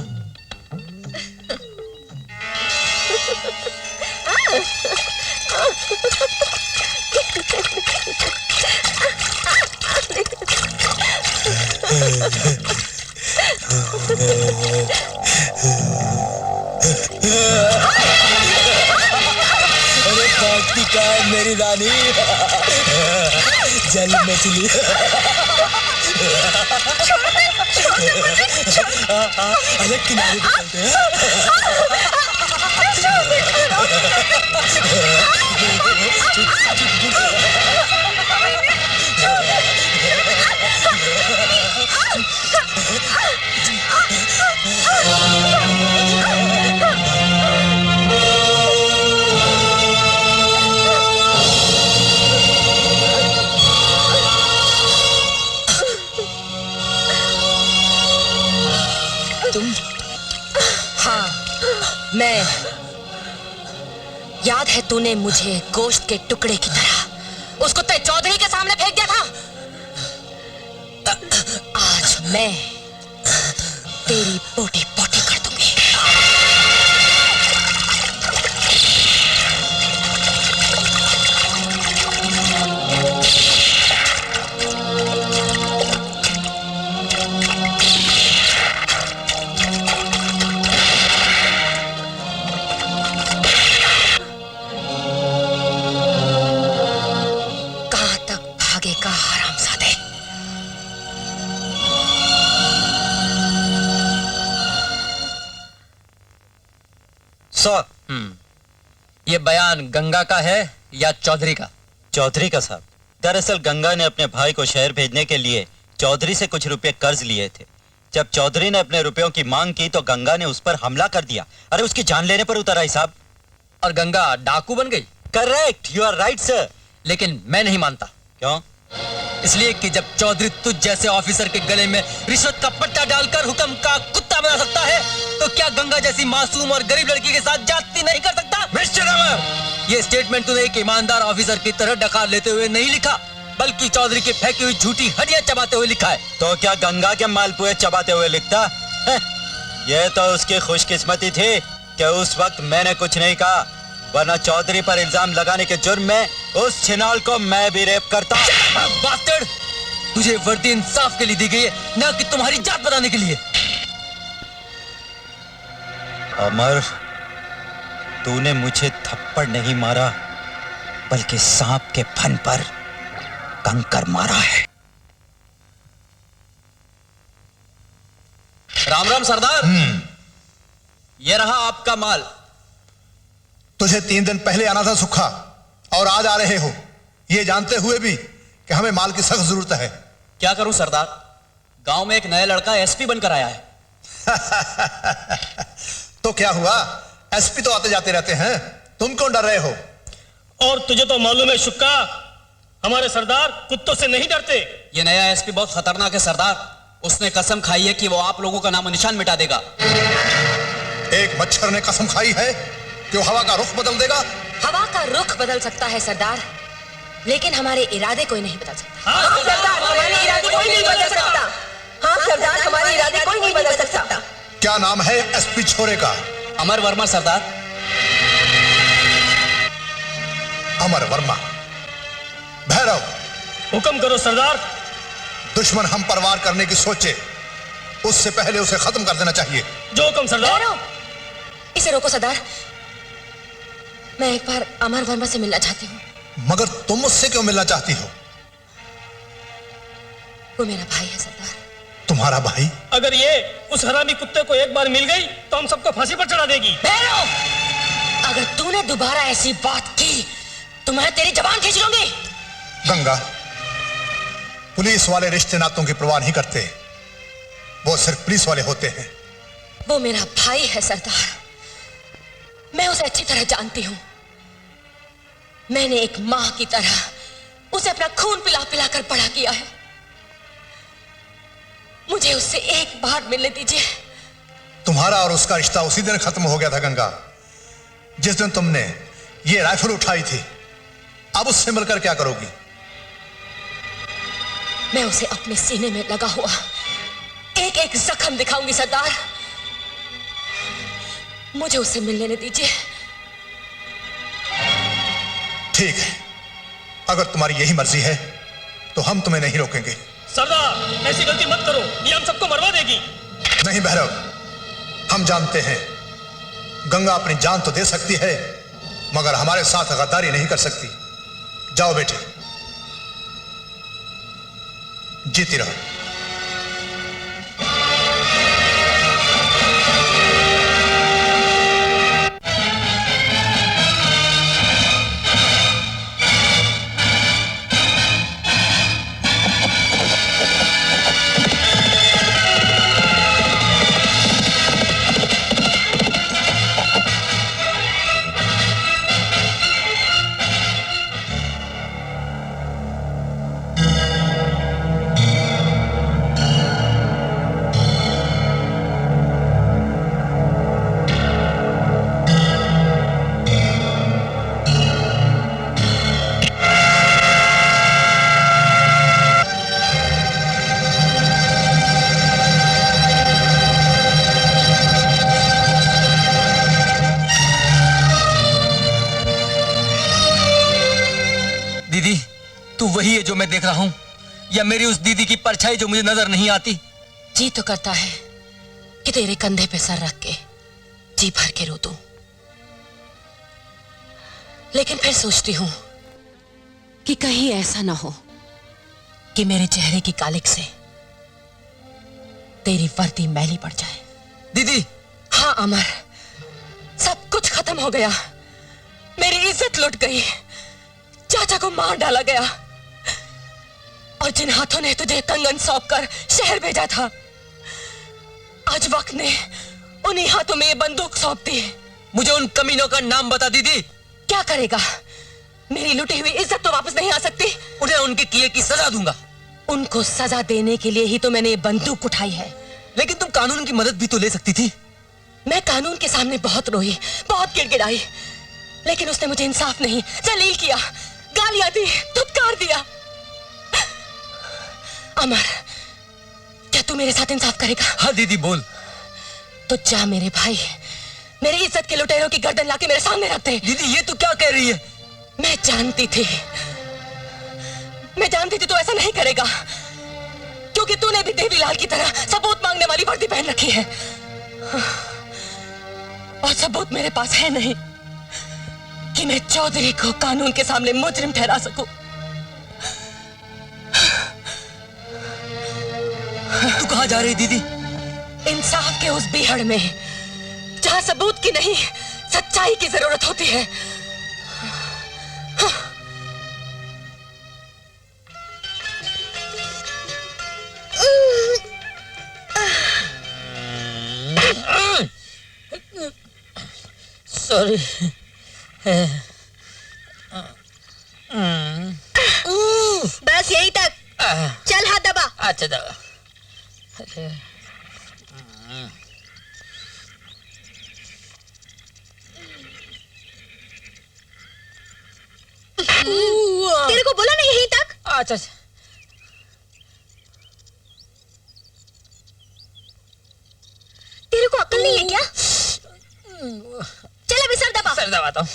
अरे काटती का मेरी रानी, जल मछली। अरे किनारे पे चलते हैं। तुम? हाँ, मैं। याद है तूने मुझे गोश्त के टुकड़े की तरह उसको तय चौधरी के सामने फेंक दिया था। आज मैं तेरी पोटी पोटी कर दूंगी। ये बयान गंगा का है या चौधरी का? चौधरी का साहब। दरअसल गंगा ने अपने भाई को शहर भेजने के लिए चौधरी से कुछ रुपए कर्ज लिए थे। जब चौधरी ने अपने रुपयों की मांग की तो गंगा ने उस पर हमला कर दिया। अरे उसकी जान लेने पर उतर आई साहब। और गंगा डाकू बन गई? Correct, you are right sir. लेकिन मैं नहीं मानता। क्यों? इसलिए कि जब चौधरी तुझ जैसे ऑफिसर के गले में रिश्वत का पट्टा डालकर हुक्म का कुत्ता बना सकता है, तो क्या गंगा जैसी मासूम और गरीब लड़की के साथ जाती नहीं कर सकता? मिस्टर अमर, ये स्टेटमेंट तूने एक ईमानदार ऑफिसर की तरह डकार लेते हुए नहीं लिखा, बल्कि चौधरी की फेंकी हुई झूठी हड्डियां चबाते हुए लिखा है। तो क्या गंगा के मालपुए चबाते हुए लिखता है? ये तो उसकी खुशकिस्मती थी कि उस वक्त मैंने कुछ नहीं कहा, वरना चौधरी पर इल्जाम लगाने के जुर्म में उस छिनाल को मैं भी रेप करता। बास्टर्ड! तुझे वर्दी इंसाफ के लिए दी गई है, न कि तुम्हारी जात बताने के लिए। अमर, तूने मुझे थप्पड़ नहीं मारा, बल्कि सांप के फन पर कंकर मारा है। राम राम सरदार। ये रहा आपका माल। तुझे 3 दिन पहले आना था सुखा, और आज आ रहे हो ये जानते हुए भी कि हमें माल की सख्त जरूरत है। क्या करूं सरदार, गांव में एक नया लड़का एसपी बनकर आया है। तो क्या हुआ, एसपी तो आते जाते रहते हैं, तुम क्यों डर रहे हो? और तुझे तो मालूम है शुक्का, हमारे सरदार कुत्तों से नहीं डरते। ये नया एसपी बहुत खतरनाक है सरदार। उसने कसम खाई है कि वो आप लोगों का नामो निशान मिटा देगा। एक मच्छर ने कसम खाई है कि वो हवा का रुख बदल देगा। हवा का रुख बदल सकता है सरदार, लेकिन हमारे इरादे कोई नहीं बदल सकता। हाँ, सरदार, हमारे हमारे इरादे कोई नहीं बदल सकता। हाँ सरदार, हमारे इरादे कोई नहीं बदल सकता। क्या नाम है एसपी छोरे का? अमर वर्मा सरदार। अमर वर्मा। भैरव, हुक्म करो सरदार। दुश्मन हम पर वार करने की सोचे उससे पहले उसे खत्म कर देना चाहिए। जो हुक्म सरदार। इसे रोको सरदार, मैं एक बार अमर वर्मा से मिलना चाहती हूँ। मगर तुम मुझसे क्यों मिलना चाहती हो? वो मेरा भाई है सरदार। तुम्हारा भाई? अगर ये उस हरामी कुत्ते को एक बार मिल गई तो हम सबको फांसी पर चढ़ा देगी। भैरव, अगर तूने दोबारा ऐसी बात की तो मैं तेरी जबान खींच लूंगी। गंगा, पुलिस वाले रिश्ते नातों की परवाह नहीं करते, वो सिर्फ पुलिस वाले होते हैं। वो मेरा भाई है सरदार, मैं उसे अच्छी तरह जानती हूं। मैंने एक मां की तरह उसे अपना खून पिला पिला कर बड़ा किया है। मुझे उससे एक बार मिलने दीजिए। तुम्हारा और उसका रिश्ता उसी दिन खत्म हो गया था गंगा, जिस दिन तुमने ये राइफल उठाई थी। अब उससे मिलकर क्या करोगी? मैं उसे अपने सीने में लगा हुआ एक एक जख्म दिखाऊंगी सरदार। मुझे उससे मिलने दीजिए। ठीक है, अगर तुम्हारी यही मर्जी है तो हम तुम्हें नहीं रोकेंगे। सरदार, ऐसी गलती मत करो, ये हम सबको मरवा देगी। नहीं भैरव, हम जानते हैं गंगा अपनी जान तो दे सकती है मगर हमारे साथ गद्दारी नहीं कर सकती। जाओ बेटे, जीती रहो। दीदी, तू वही है जो मैं देख रहा हूं या मेरी उस दीदी की परछाई जो मुझे नजर नहीं आती? जी तो करता है कि तेरे कंधे पे सर रख के जी भर के रो दूं, लेकिन फिर सोचती हूं कि कहीं ऐसा ना हो कि मेरे चेहरे की कालिक से तेरी वर्दी मैली पड़ जाए। दीदी। हाँ अमर, सब कुछ खत्म हो गया। मेरी इज्जत लुट गई, चाचा को मार डाला गया और जिन हाथों ने तुझे कंगन सौंपकर शहर भेजा था, आज वक्त ने उन्हीं हाथों में ये बंदूक सौंप दी। मुझे उन कमीनों का नाम बता दीदी। क्या करेगा? मेरी लुटी हुई इज्जत तो वापस नहीं आ सकती। उन्हें उनके किए की सजा दूंगा। उनको सजा देने के लिए ही तो मैंने ये बंदूक उठाई है। लेकिन तुम कानून की मदद भी तो ले सकती थी। मैं कानून के सामने बहुत रोई, बहुत गिड़गिड़ाई, लेकिन उसने मुझे इंसाफ नहीं, जलील किया, गालियां दी, धुतकार दिया। अमर, क्या तू मेरे साथ इंसाफ करेगा? हाँ दीदी, बोल। तो जा मेरे भाई, मेरी इज्जत के लुटेरों की गर्दन लाके मेरे सामने रख दे। दीदी, ये तू क्या कह रही है? मैं जानती थी तू ऐसा नहीं करेगा, क्योंकि तूने भी देवीलाल की तरह सबूत मांगने वाली वर्दी पहन रखी है, और सबूत मेरे पास है नहीं कि मैं चौधरी को कानून के सामने मुजरिम ठहरा सकूं। तू कहां जा रही दीदी? इंसाफ के उस बीहड़ में जहां सबूत की नहीं, सच्चाई की जरूरत होती है। सॉरी। बस यही तक, चल हाथ दबा। अच्छा दबा। अरे तेरे को बोला ना यहीं तक। अच्छा। आता हूँ।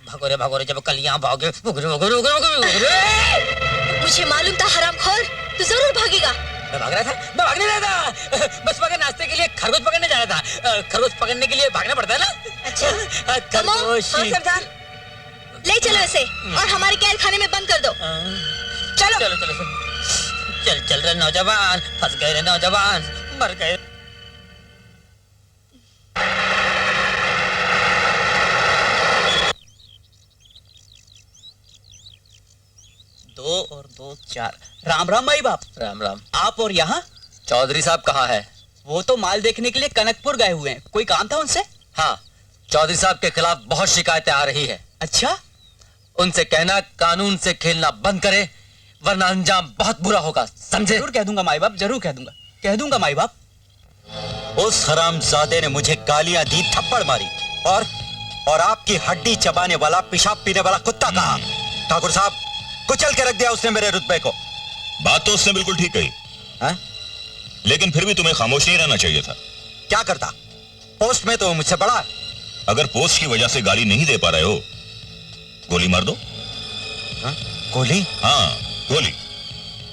भगोरे भगोरे जब कल यहाँ भागे भगोरे भगोरे भगोरे। मुझे मालूम था हरामखोर, तू जरूर भागेगा। मैं भाग रहा था, मैं भाग नहीं रहा था, बस मगर नाश्ते के लिए खरगोश पकड़ने जा रहा था। खरगोश पकड़ने के लिए भागना पड़ता है ना। अच्छा खरगोश। हाँ सरदार, ले चलो इसे और हमारे कैद खाने में बंद कर दो। चलो चलो चलो चल चल रहे नौजवान, फंस गए रे नौजवान, मर गए। दो और दो चार। राम राम माई बाप। राम राम। आप और यहाँ? चौधरी साहब कहाँ है? वो तो माल देखने के लिए कनकपुर गए हुए हैं। कोई काम था उनसे? हाँ, चौधरी साहब के खिलाफ बहुत शिकायतें आ रही है। अच्छा, उनसे कहना कानून से खेलना बंद करे, वरना अंजाम बहुत बुरा होगा, समझे? जरूर कह दूंगा माई बाप, जरूर कह दूंगा माई बाप। उस हरामजादे ने मुझे गालियां दी, थप्पड़ मारी और आपकी हड्डी चबाने वाला, पेशाब पीने वाला कुत्ता कहा? ठाकुर साहब, कुचल के रख दिया उसने मेरे रुतबे को। बात तो उसने बिल्कुल ठीक कही। हाँ? लेकिन फिर भी तुम्हें खामोश नहीं रहना चाहिए था। क्या करता? पोस्ट में तो मुझसे बड़ा। अगर पोस्ट की वजह से गाली नहीं दे पा रहे हो, गोली मार दो। हाँ? गोली? हाँ, गोली।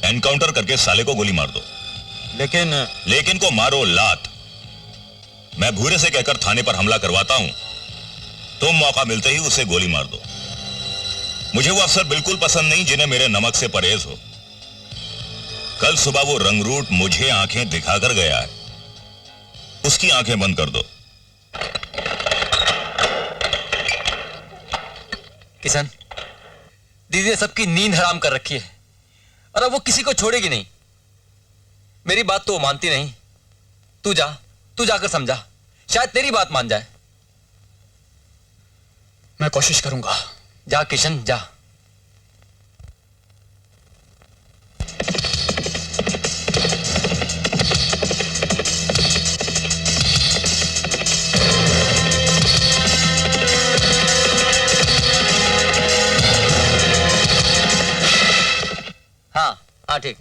एनकाउंटर करके साले को गोली मार दो। लेकिन को मारो लात। मैं भूरे से कहकर थाने पर हमला करवाता हूं, तुम मौका मिलते ही उसे गोली मार दो। मुझे वो अफसर बिल्कुल पसंद नहीं जिन्हें मेरे नमक से परहेज हो। कल सुबह वो रंगरूट मुझे आंखें दिखाकर गया है, उसकी आंखें बंद कर दो। किशन, दीदी ने सबकी नींद हराम कर रखी है और अब वो किसी को छोड़ेगी नहीं। मेरी बात तो वो मानती नहीं। तू जाकर समझा, शायद तेरी बात मान जाए। मैं कोशिश करूंगा। जा किशन, जा। हाँ ठीक।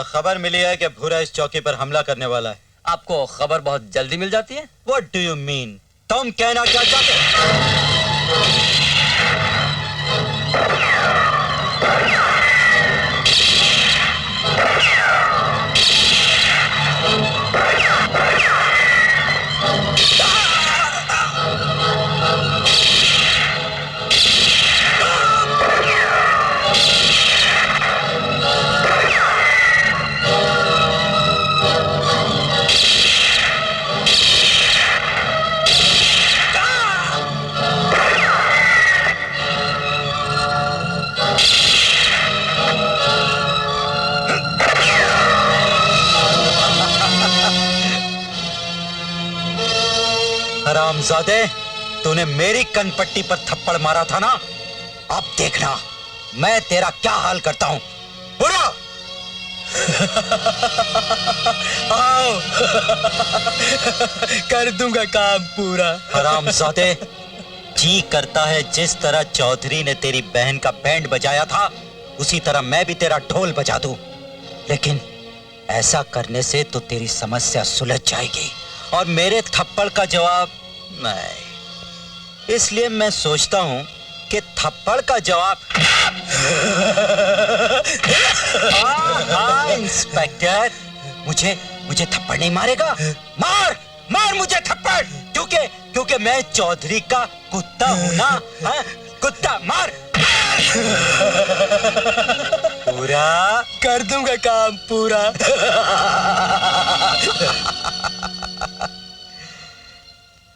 खबर मिली है कि भूरा इस चौकी पर हमला करने वाला है। आपको खबर बहुत जल्दी मिल जाती है? What do you mean? तुम कहना क्या चाहते? हरामजादे, तूने मेरी कनपट्टी पर थप्पड़ मारा था ना? अब देखना मैं तेरा क्या हाल करता हूं। बुरा आओ कर दूंगा काम पूरा। हरामजादे, जी करता है जिस तरह चौधरी ने तेरी बहन का बैंड बजाया था उसी तरह मैं भी तेरा ढोल बजा दूं। लेकिन ऐसा करने से तो तेरी समस्या सुलझ जाएगी और मेरे थप्पड़ का जवाब नहीं। इसलिए मैं सोचता हूं कि थप्पड़ का जवाब हाँ इंस्पेक्टर, मुझे थप्पड़ नहीं मारेगा? मार मुझे थप्पड़, क्योंकि मैं चौधरी का कुत्ता हूं ना। हाँ? कुत्ता मार। पूरा कर दूंगा काम पूरा।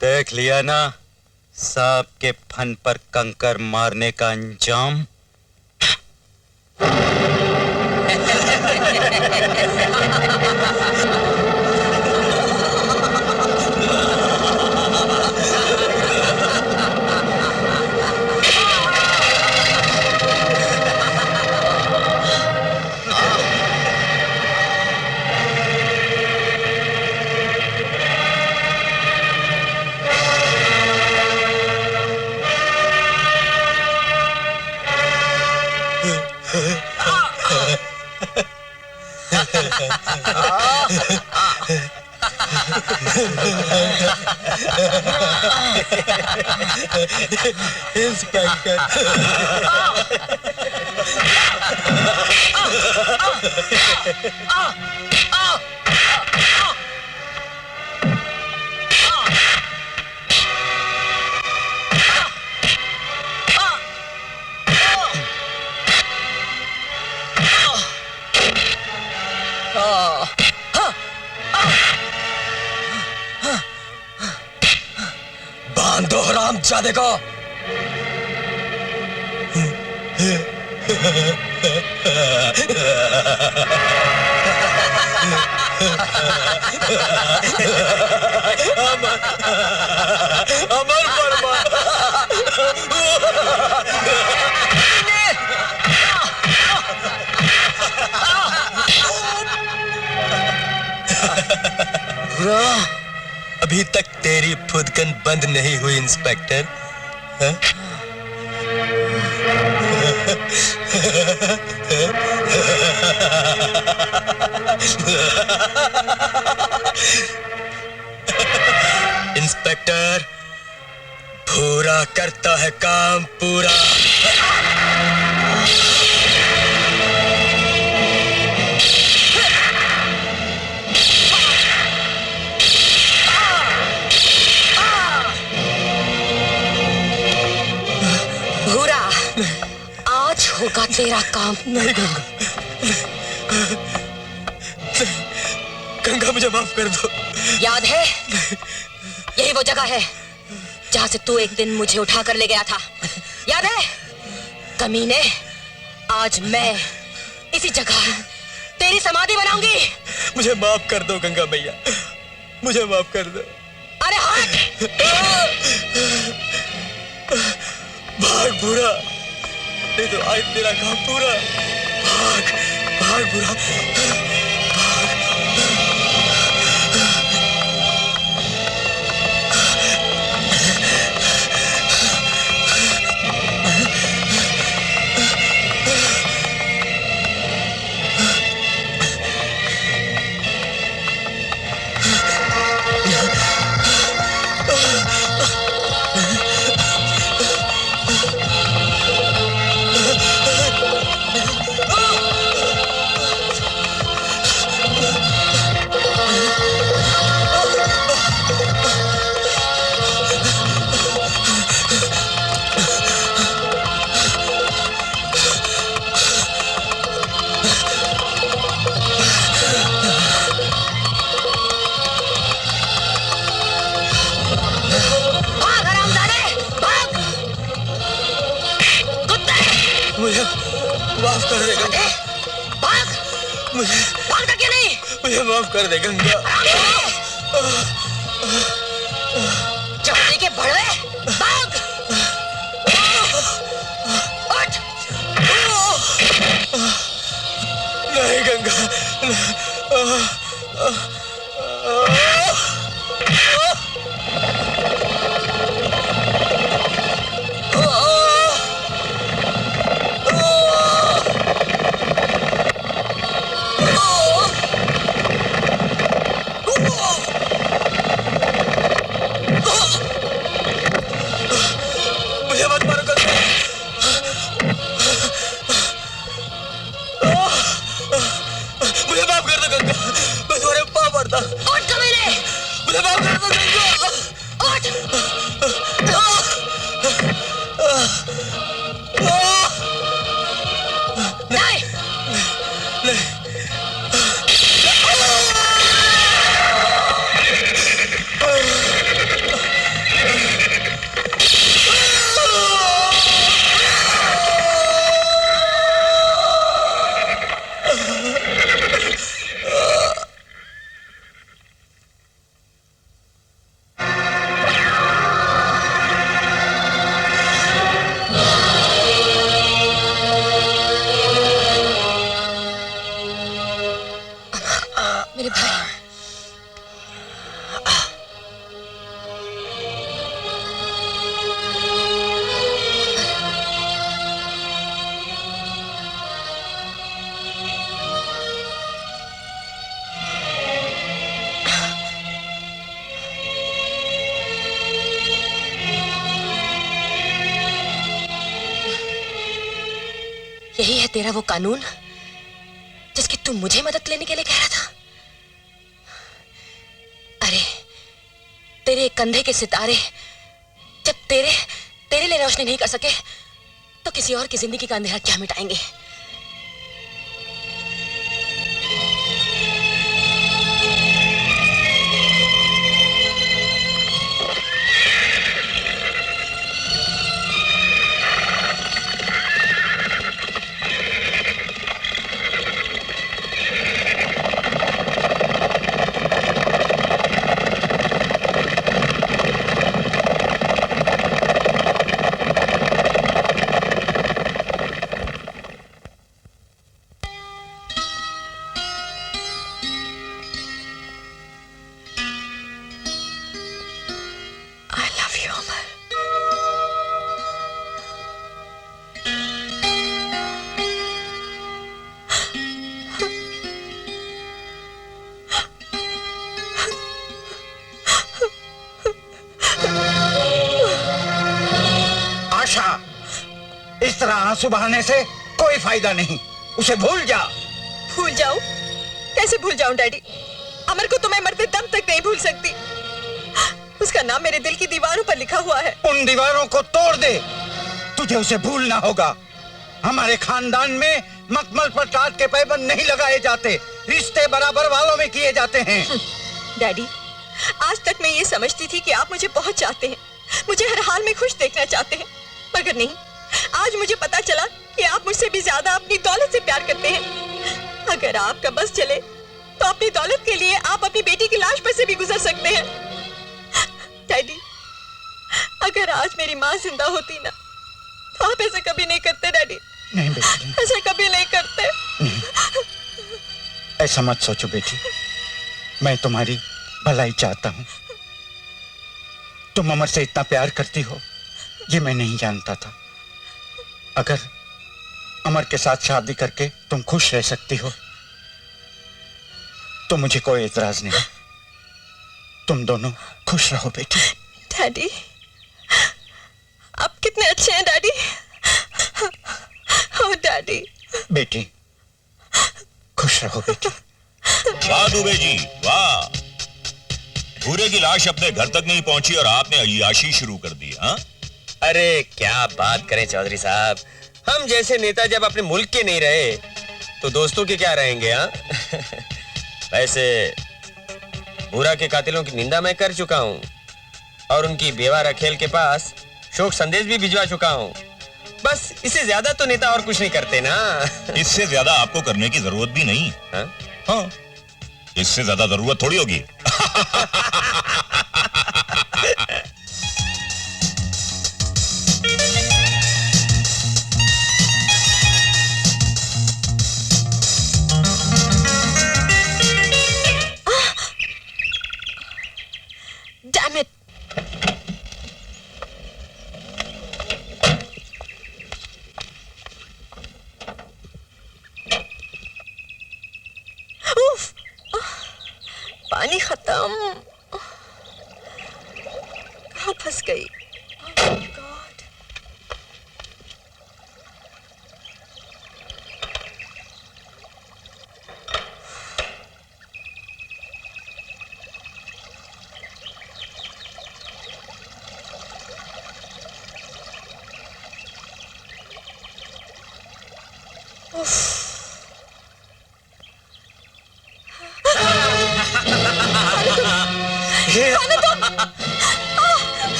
देख लिया ना सांप के फन पर कंकर मारने का अंजाम। बांधो हराम जादे को। अमर वर्मा अभी तक तेरी फुदकन बंद नहीं हुई इंस्पेक्टर। हाँ? इंस्पेक्टर, पूरा करता है काम पूरा। भूरा, आज होगा तेरा काम। नहीं गंगा, गंगा मुझे माफ कर दो। याद है, यही वो जगह है जहां से तू एक दिन मुझे उठा कर ले गया था। याद है? कमीने, आज मैं इसी जगह तेरी समाधि बनाऊंगी। मुझे माफ कर दो गंगा मैया, मुझे माफ कर दो। अरे हट! भाग बुरा, नहीं तो आज तेरा काम पूरा। भाग भाग बुरा, भाग। मुझे माफ कर दे गंगा। भाग! मुझे भागता क्यों नहीं? मुझे माफ कर दे गंगा। चढ़ने के भड़वे, भाग! उठ! नहीं गंगा, मुझे मत मारो गंगा। मुझे माफ कर दो गंगा, मैं तुम्हारे पाँव पड़ता। उठ कमीने! मुझे माफ कर दो गंगा। उठ! नहीं! मेरे भाई। यही है तेरा वो कानून जिसकी तू मुझे मदद लेने के लिए कह रहा था? अरे तेरे कंधे के सितारे जब तेरे लिए रोशनी नहीं कर सके तो किसी और की जिंदगी का अंधेरा क्या मिटाएंगे? इस तरह आंसू बहाने से कोई फायदा नहीं। उसे भूल जा। भूल जाऊं? कैसे भूल जाऊं डैडी? अमर को तो मैं मरते दम तक नहीं भूल सकती। उसका नाम मेरे दिल की दीवारों पर लिखा हुआ है। उन दीवारों को तोड़ दे। तुझे उसे भूलना होगा। हमारे खानदान में मखमल पर टाट के पैबंद नहीं लगाए जाते, रिश्ते बराबर वालों में किए जाते हैं। डैडी, आज तक मैं ये समझती थी कि आप मुझे बहुत चाहते हैं, मुझे हर हाल में खुश देखना चाहते हैं, मगर नहीं। आज मुझे पता चला कि आप मुझसे भी ज्यादा अपनी दौलत से प्यार करते हैं। अगर आपका बस चले तो अपनी दौलत के लिए आप अपनी बेटी की लाश पर से भी गुजर सकते हैं। डैडी, अगर आज मेरी माँ जिंदा होती ना तो आप ऐसा कभी नहीं करते। डैडी, नहीं बेटी, ऐसा कभी नहीं करते। नहीं। ऐसा मत सोचो बेटी, मैं तुम्हारी भलाई चाहता हूँ। तुम अमर से इतना प्यार करती हो ये मैं नहीं जानता था। अगर अमर के साथ शादी करके तुम खुश रह सकती हो तो मुझे कोई एतराज नहीं। तुम दोनों खुश रहो बेटी। डैडी, आप कितने अच्छे हैं डैडी। ओ डैडी। बेटी खुश रहो बेटी। वाह दुबे जी वाह, भूरे की लाश अपने घर तक नहीं पहुंची और आपने अय्याशी शुरू कर दी। हाँ, अरे क्या बात करें चौधरी साहब, हम जैसे नेता जब अपने मुल्क के नहीं रहे तो दोस्तों के क्या रहेंगे। हाँ वैसे भूरा के कातिलों की निंदा मैं कर चुका हूँ और उनकी बेवा रखेल के पास शोक संदेश भी भिजवा चुका हूँ। बस इससे ज्यादा तो नेता और कुछ नहीं करते ना। इससे ज्यादा आपको करने की जरूरत भी नहीं। हाँ, इससे ज्यादा जरूरत थोड़ी होगी। Damn it! उफ! पानी खत्म। कहाँ फंस गई? Oh God!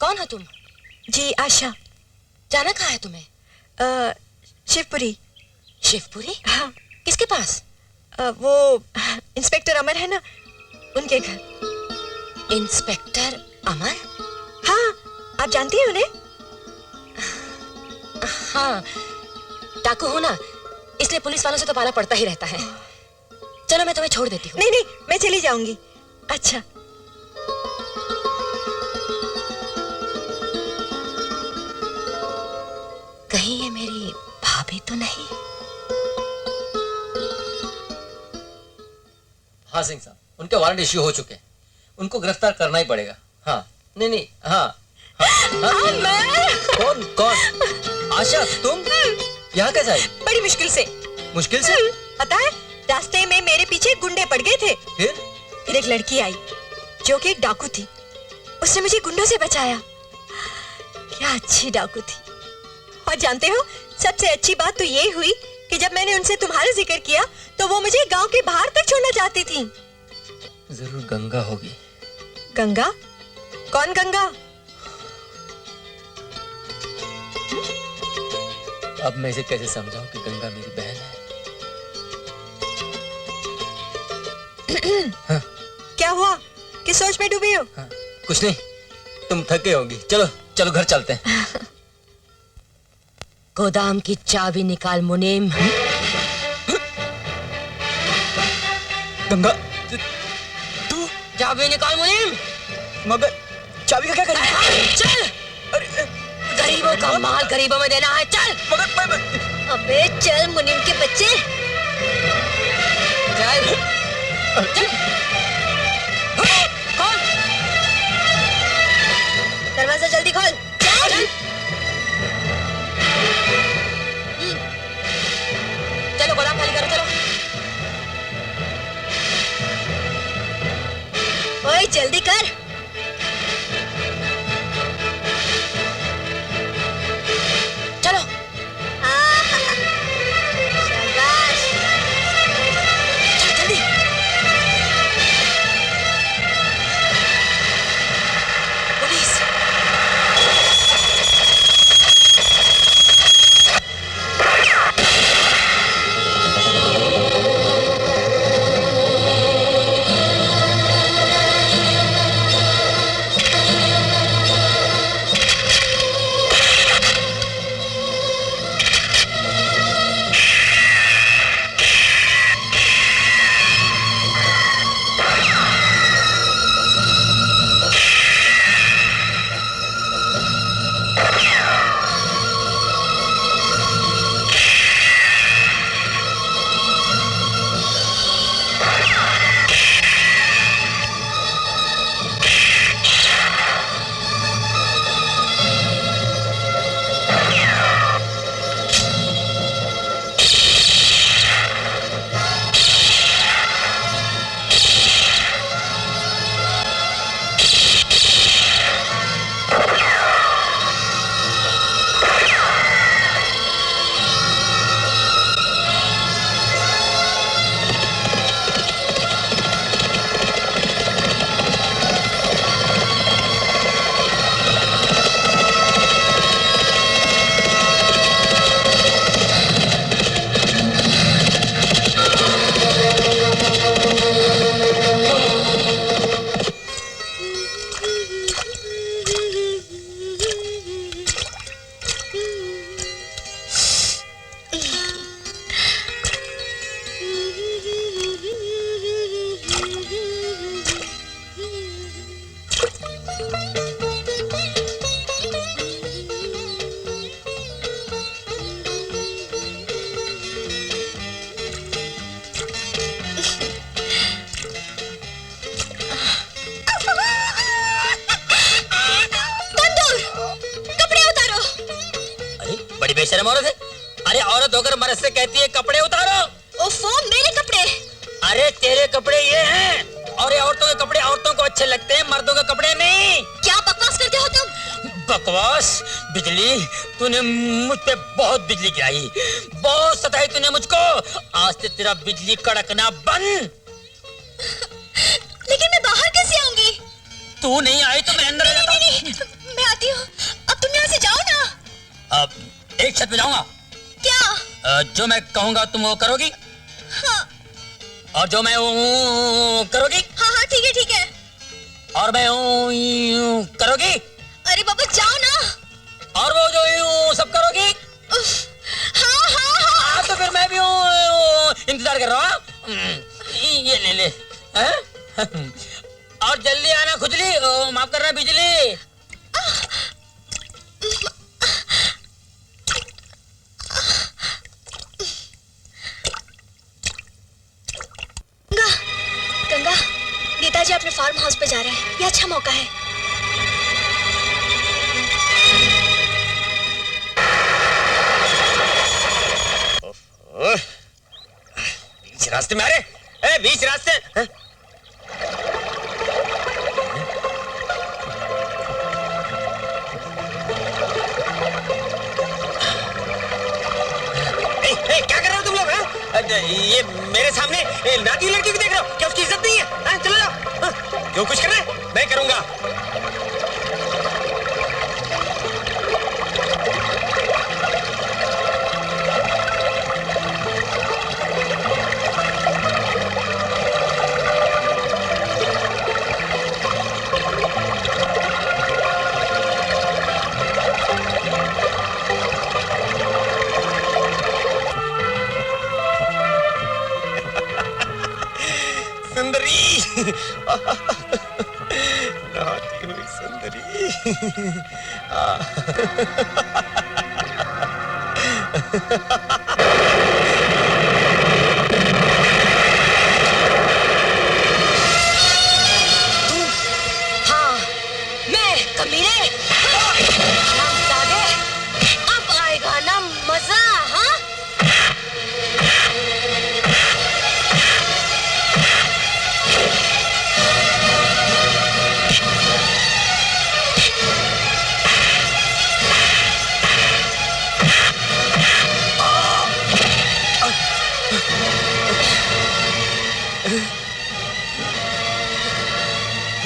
कौन हो तुम? जी आशा। जाना कहाँ है तुम्हें? शिवपुरी। शिवपुरी? हाँ। किसके पास? वो इंस्पेक्टर अमर है ना, उनके घर। इंस्पेक्टर अमर? हाँ, आप जानती हैं उन्हें? हाँ, डाकू हूँ ना, इसलिए पुलिस वालों से तो पाला पड़ता ही रहता है। चलो मैं तुम्हें छोड़ देती हूँ। नहीं नहीं, मैं चली जाऊंगी। अच्छा। कहीं ये मेरी भाभी तो नहीं? हाँ सिंह साहब, उनके वारंट इश्यू हो चुके हैं, उनको गिरफ्तार करना ही पड़ेगा। हाँ नहीं नहीं, हाँ, कौन कौन? आशा तुम यहाँ कैसे आई? बड़ी मुश्किल से। मुश्किल से? पता है, रास्ते में मेरे पीछे गुंडे पड़ गए थे। फिर एक लड़की आई जो कि एक डाकू थी, उसने मुझे गुंडों से बचाया। क्या अच्छी डाकू थी। और जानते हो, सबसे अच्छी बात तो ये हुई कि जब मैंने उनसे तुम्हारा जिक्र किया तो वो मुझे गांव के बाहर तक छोड़ना चाहती थी। जरूर गंगा होगी। गंगा? कौन गंगा? अब मैं इसे कैसे समझाऊं कि गंगा मेरी बहन है? हाँ? क्या हुआ? किस सोच में डूबी हो? हाँ, कुछ नहीं, तुम थक गई होंगी। चलो चलो घर चलते हैं। गोदाम की चाबी निकाल मुनीम। गंगा तू चाबी निकाल मुनीम। मगर चाबी का क्या करें? चल, गरीबों का माल गरीबों में देना है। चल। मगर अबे चल मुनीम के बच्चे। चल चल। खोल दरवाजा, जल्दी खोल। चल। चलो गोदाम खाली करो, चलो। ओए जल्दी कर। चलो। शाबाश। चल जल्दी। पुलिस। बेशर्म औरत है। अरे औरत होकर मर्द से कहती है कपड़े उतारो। ओफो, मेरे कपड़े। अरे तेरे कपड़े ये हैं और ये औरतों के कपड़े औरतों को अच्छे लगते हैं, मर्दों के कपड़े नहीं। क्या बकवास करते हो तुम? बकवास? बिजली, तूने मुझ पे बहुत बिजली गिराई, बहुत सताई तूने मुझको। आज से तेरा बिजली कड़कना बंद। लेकिन मैं बाहर कैसे आऊंगी? तू नहीं आई तो मैं अंदर आ जाता हूँ। मैं जो मैं कहूंगा तुम वो करोगी? हाँ। और जो मैं करोगी? हाँ हाँ ठीक है ठीक है। और मैं करोगी? अरे बाबा जाओ ना। और वो जो सब करोगी? हाँ हाँ हाँ। तो फिर मैं भी इंतजार कर रहा हूँ। ये ले ले। हाँ? और जल्दी आना खुजली, माफ करना बिजली। गंगा, नेताजी अपने फार्म हाउस पे जा रहे हैं। ये अच्छा मौका है। बीच रास्ते में आ रहे? बीच रास्ते। क्या कर रहे हो तुम लोग? ये मेरे सामने नाती लड़की को देख रहे हो? क्या उसकी इज्जत नहीं है? चलो जाओ। जो कुछ कर रहे मैं करूंगा। नाती हुई सुंदरी। हाँ, मैं कमीने। हरामजादे, अब आएगा ना मजा? हाँ?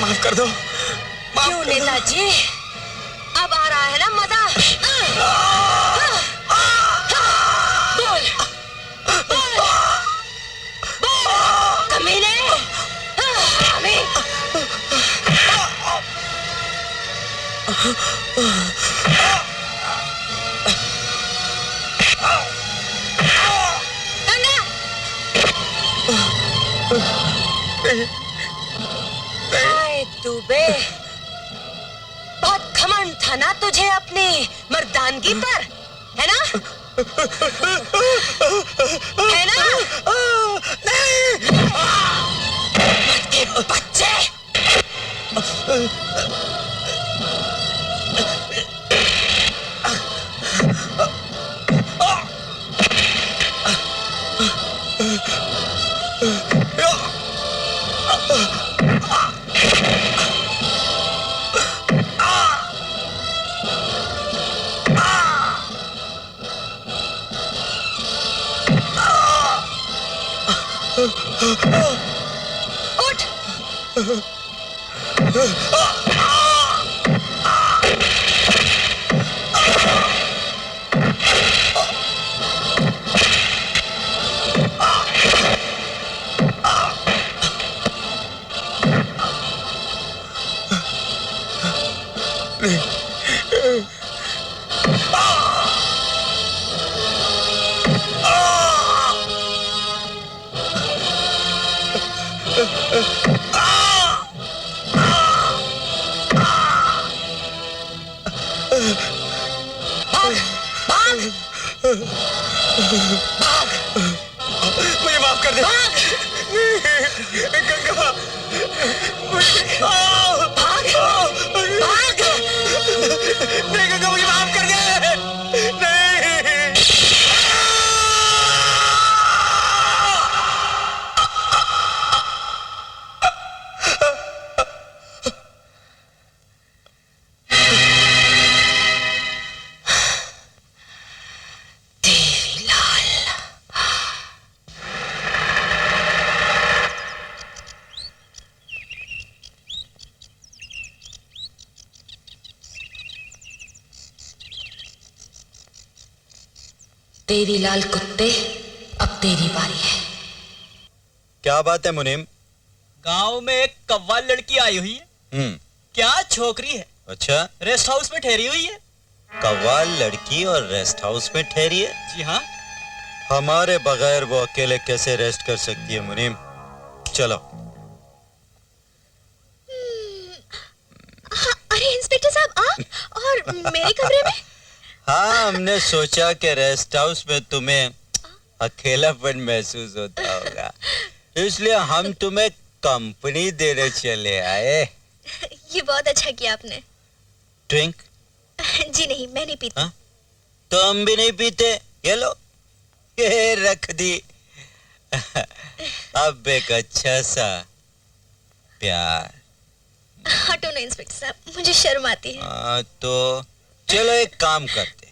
माफ कर दो। क्यों नेताजी? अब आ रहा है ना मजा? बोल, बोल, बोल, कमीने। दुबे, बहुत घमंड था ना तुझे अपनी मर्दानगी पर, है ना? है ना? नहीं! मर्द के बच्चे! उठ! मुझे माफ कर दे। गंगा, नहीं गंगा, मुझे माफ कर दे। नहीं। देवीलाल कुत्ते, अब तेरी बारी है। क्या बात है मुनीम? गांव में एक कव्वाल लड़की आई हुई है। क्या छोकरी है। अच्छा, रेस्ट हाउस में ठहरी हुई है। कव्वाल लड़की और रेस्ट हाउस में ठहरी है? जी हाँ। हमारे बगैर वो अकेले कैसे रेस्ट कर सकती है मुनीम? चलो। अरे इंस्पेक्टर साहब, आप और मेरे कमरे में? हाँ, हमने सोचा कि रेस्ट हाउस में तुम्हें अकेलापन महसूस होता होगा, इसलिए हम तुम्हें कंपनी देने चले आए। ये बहुत अच्छा किया आपने। ड्रिंक? जी नहीं, मैं नहीं पीती। तो हम भी नहीं पीते। ये लो, ये रख दी। अब एक अच्छा सा प्यार। हटो ना इंस्पेक्टर साहब, मुझे शर्म आती है। तो चलो एक काम करते,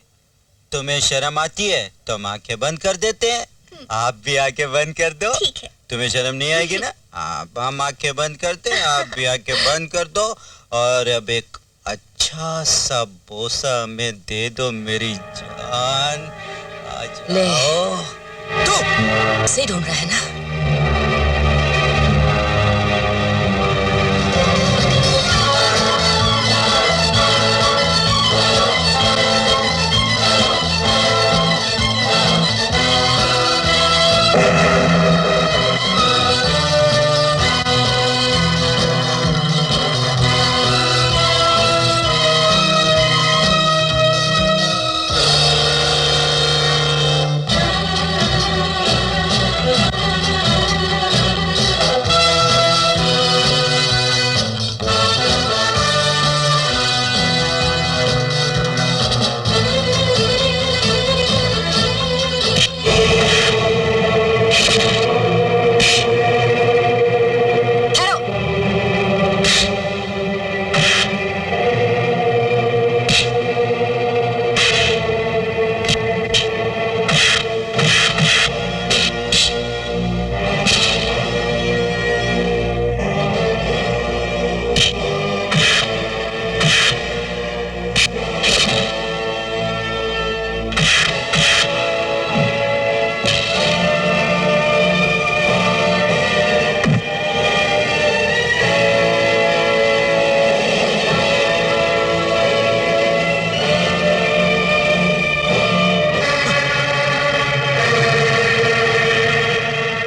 तुम्हें शर्म आती है तो हम आंखें बंद कर देते हैं, आप भी आंखें बंद कर दो। ठीक है। तुम्हें शर्म नहीं आएगी ना? आप, हम आंखें बंद करते हैं, आप भी आंखें बंद कर दो, और अब एक अच्छा सा बोसा हमें दे दो मेरी जान। आ ले। जाओ। तू से ढूंढ रहा है ना?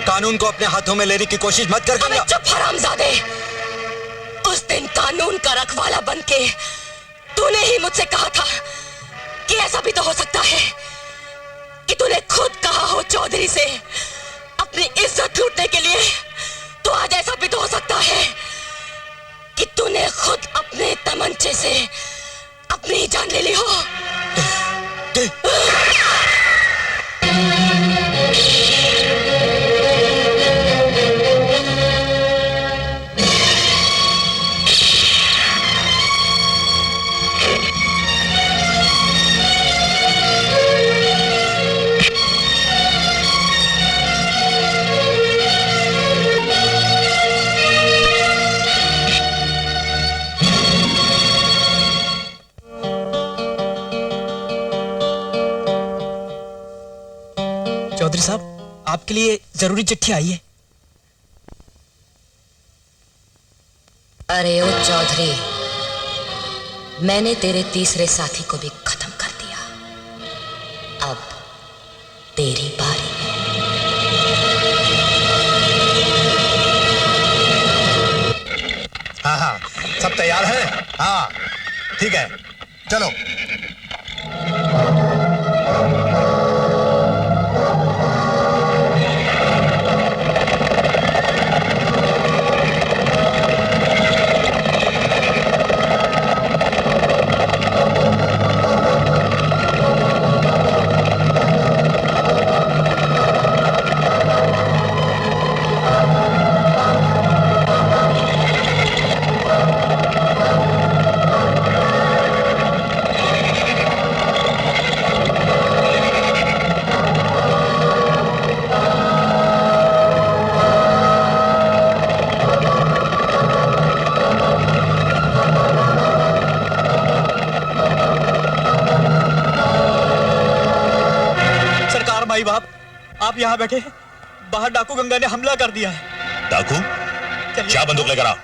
कानून को अपने हाथों में लेने की कोशिश मत कर। अबे चुप हरामजादे! उस दिन कानून का रखवाला बनके तूने ही मुझसे कहा था कि ऐसा भी तो हो सकता है कि तूने खुद कहा हो चौधरी से अपनी इज्जत लूटने के लिए। तो आज ऐसा भी तो हो सकता है कि तूने खुद अपने तमंचे से अपनी जान ले ली हो। चौधरी साहब, आपके लिए जरूरी चिट्ठी आई है। अरे ओ चौधरी, मैंने तेरे तीसरे साथी को भी खत्म कर दिया। अब तेरी बारी है। हाँ हाँ, सब तैयार है? हाँ ठीक है, चलो। आप यहाँ बैठे हैं, बाहर डाकू गंगा ने हमला कर दिया है। डाकू? क्या बंदूक लेकर आओ।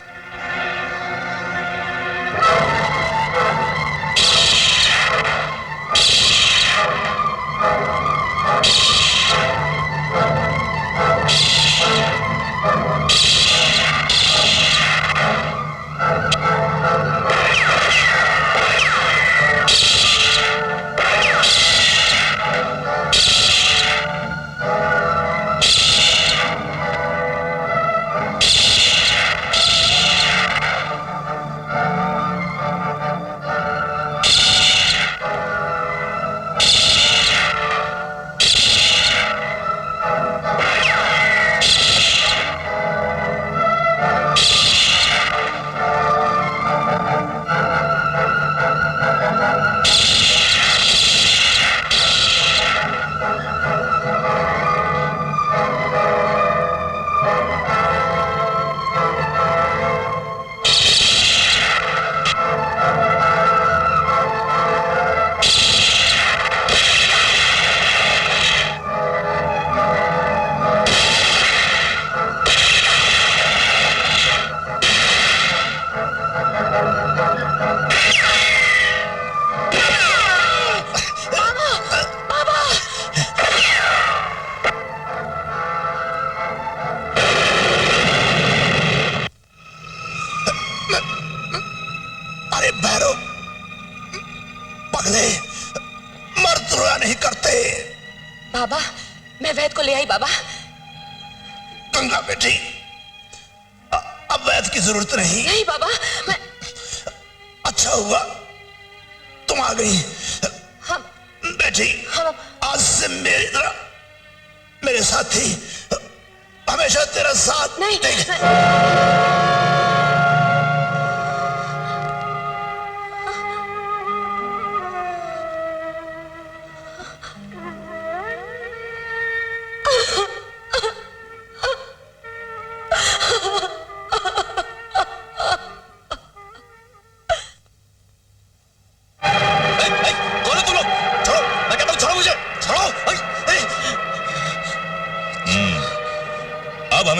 बाबा, मैं वैद को ले आई बाबा। गंगा बेटी, अब वैद की जरूरत नहीं। नहीं बाबा, मैं... अच्छा हुआ तुम आ गई। हम बेटी, आज से मेरे साथी हमेशा तेरा साथ नहीं।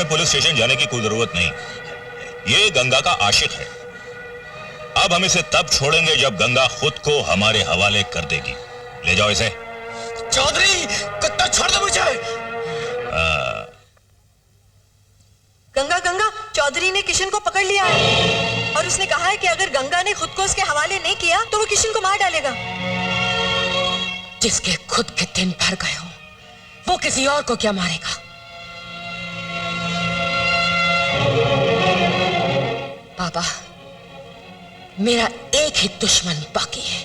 पुलिस स्टेशन जाने की कोई जरूरत नहीं। ये गंगा का आशिक है। अब हम इसे तब छोड़ेंगे जब गंगा खुद को हमारे हवाले कर देगी। ले जाओ इसे। चौधरी, कुत्ता छोड़ दो मुझे। गंगा गंगा, चौधरी ने किशन को पकड़ लिया है और उसने कहा है कि अगर गंगा ने खुद को उसके हवाले नहीं किया तो वो किशन को मार डालेगा। जिसके खुद के दिन भर गए हो वो किसी और को क्या मारेगा? बाबा, मेरा एक ही दुश्मन बाकी है।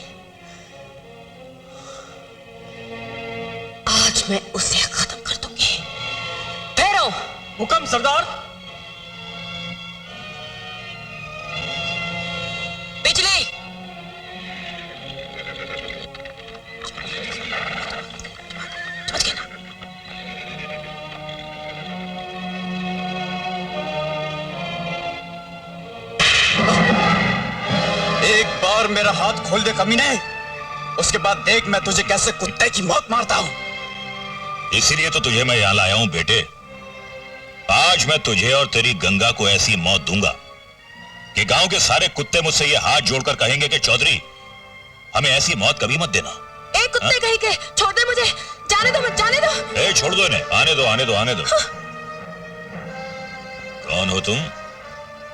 आज मैं उसे खत्म कर दूंगी। भैरव! हुक्म सरदार। बिजली! एक बार मेरा हाथ खोल दे कमीने, उसके बाद देख मैं तुझे कैसे कुत्ते की मौत मारता हूं। इसीलिए तो तुझे मैं यहां लाया हूं बेटे। आज मैं तुझे और तेरी गंगा को ऐसी मौत दूंगा कि गांव के सारे कुत्ते मुझसे ये हाथ जोड़कर कहेंगे कि चौधरी, हमें ऐसी मौत कभी मत देना। ए कुत्ते कहीं के, छोड़ दे मुझे, जाने दो, मत जाने दो। ए छोड़ दो इन्हें, आने दो आने दो आने दो। हाँ। कौन हो तुम?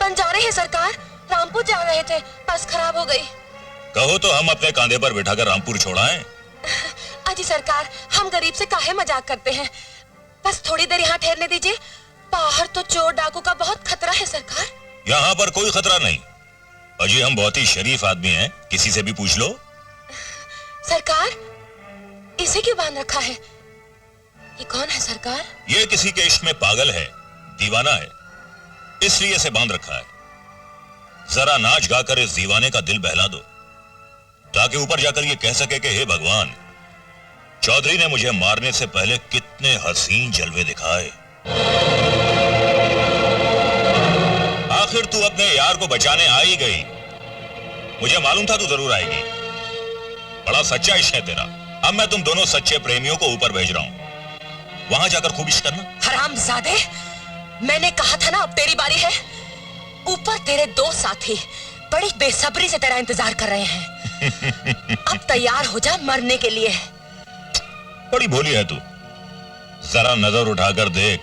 बंजारे हैं सरकार, रामपुर जा रहे थे, बस खराब हो गई। कहो तो हम अपने कांधे पर बिठाकर रामपुर छोड़ाएं। अजी सरकार, हम गरीब से काहे मजाक करते हैं, बस थोड़ी देर यहाँ ठहरने दीजिए। बाहर तो चोर डाकू का बहुत खतरा है सरकार। यहाँ पर कोई खतरा नहीं अजी, हम बहुत ही शरीफ आदमी हैं, किसी से भी पूछ लो। सरकार, इसे क्यों बांध रखा है? ये कौन है सरकार? ये किसी के इश्क में पागल है, दीवाना है, इसलिए इसे बांध रखा है। जरा नाच गाकर इस दीवाने का दिल बहला दो, ताकि ऊपर जाकर ये कह सके कि हे भगवान, चौधरी ने मुझे मारने से पहले कितने हसीन जलवे दिखाए। आखिर तू अपने यार को बचाने आ ही गई। मुझे मालूम था तू जरूर आएगी। बड़ा सच्चा इश्क है तेरा। अब मैं तुम दोनों सच्चे प्रेमियों को ऊपर भेज रहा हूं। वहां जाकर खूबिश करना। हरामजादे, मैंने कहा था ना अब तेरी बारी है। ऊपर तेरे दो साथी बड़ी बेसब्री से तेरा इंतजार कर रहे हैं। अब तैयार हो जा मरने के लिए। बड़ी भोली है तू। जरा नजर उठाकर देख,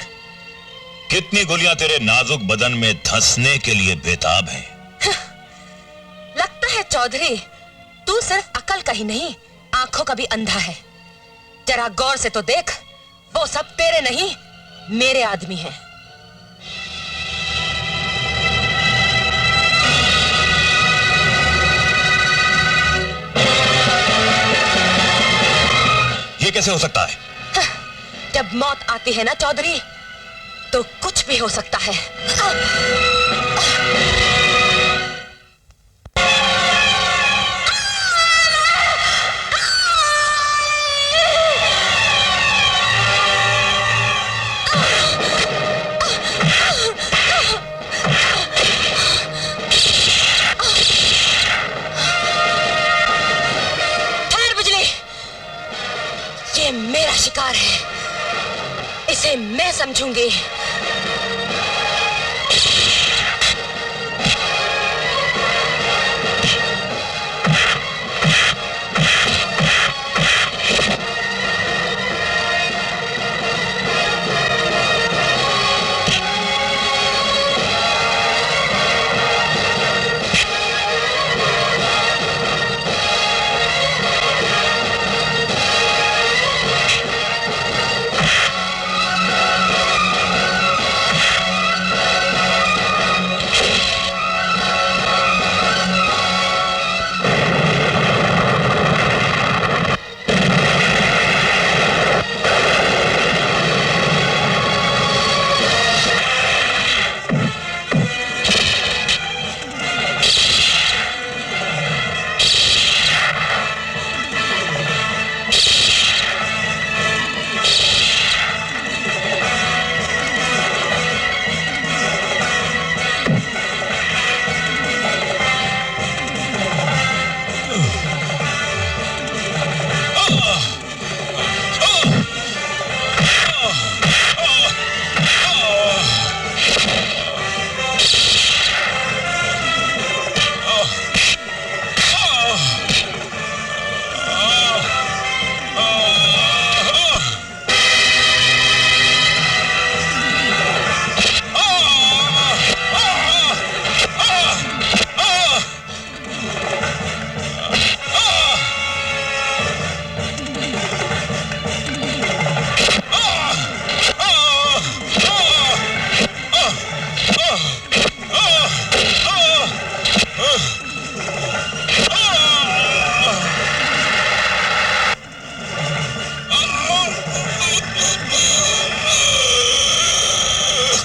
कितनी गोलियां तेरे नाजुक बदन में धंसने के लिए बेताब हैं। लगता है चौधरी, तू सिर्फ अकल का ही नहीं, आंखों का भी अंधा है। जरा गौर से तो देख, वो सब तेरे नहीं, मेरे आदमी हैं। ये कैसे हो सकता है? जब मौत आती है ना चौधरी, तो कुछ भी हो सकता है। ठहर बिजली, ये मेरा शिकार है, इसे मैं समझूंगी।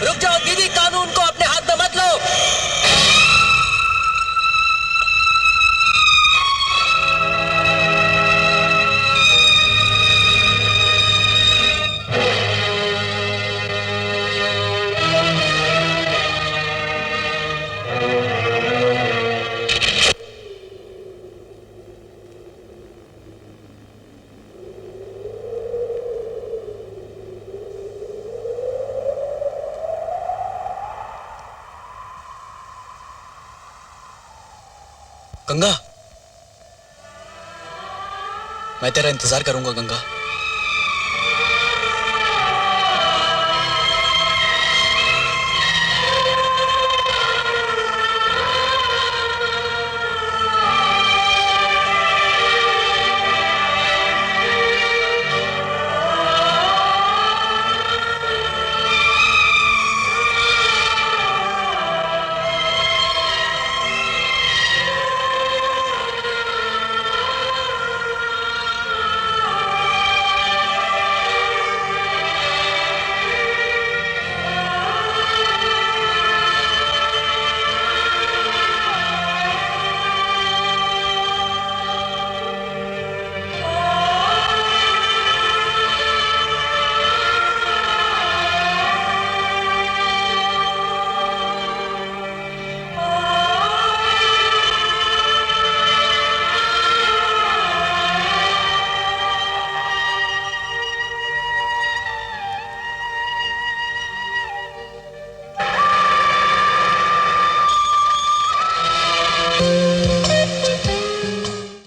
रुक जाओ दीदी, कानून को अपने हाथ में मत लो। गंगा, मैं तेरा इंतजार करूंगा गंगा।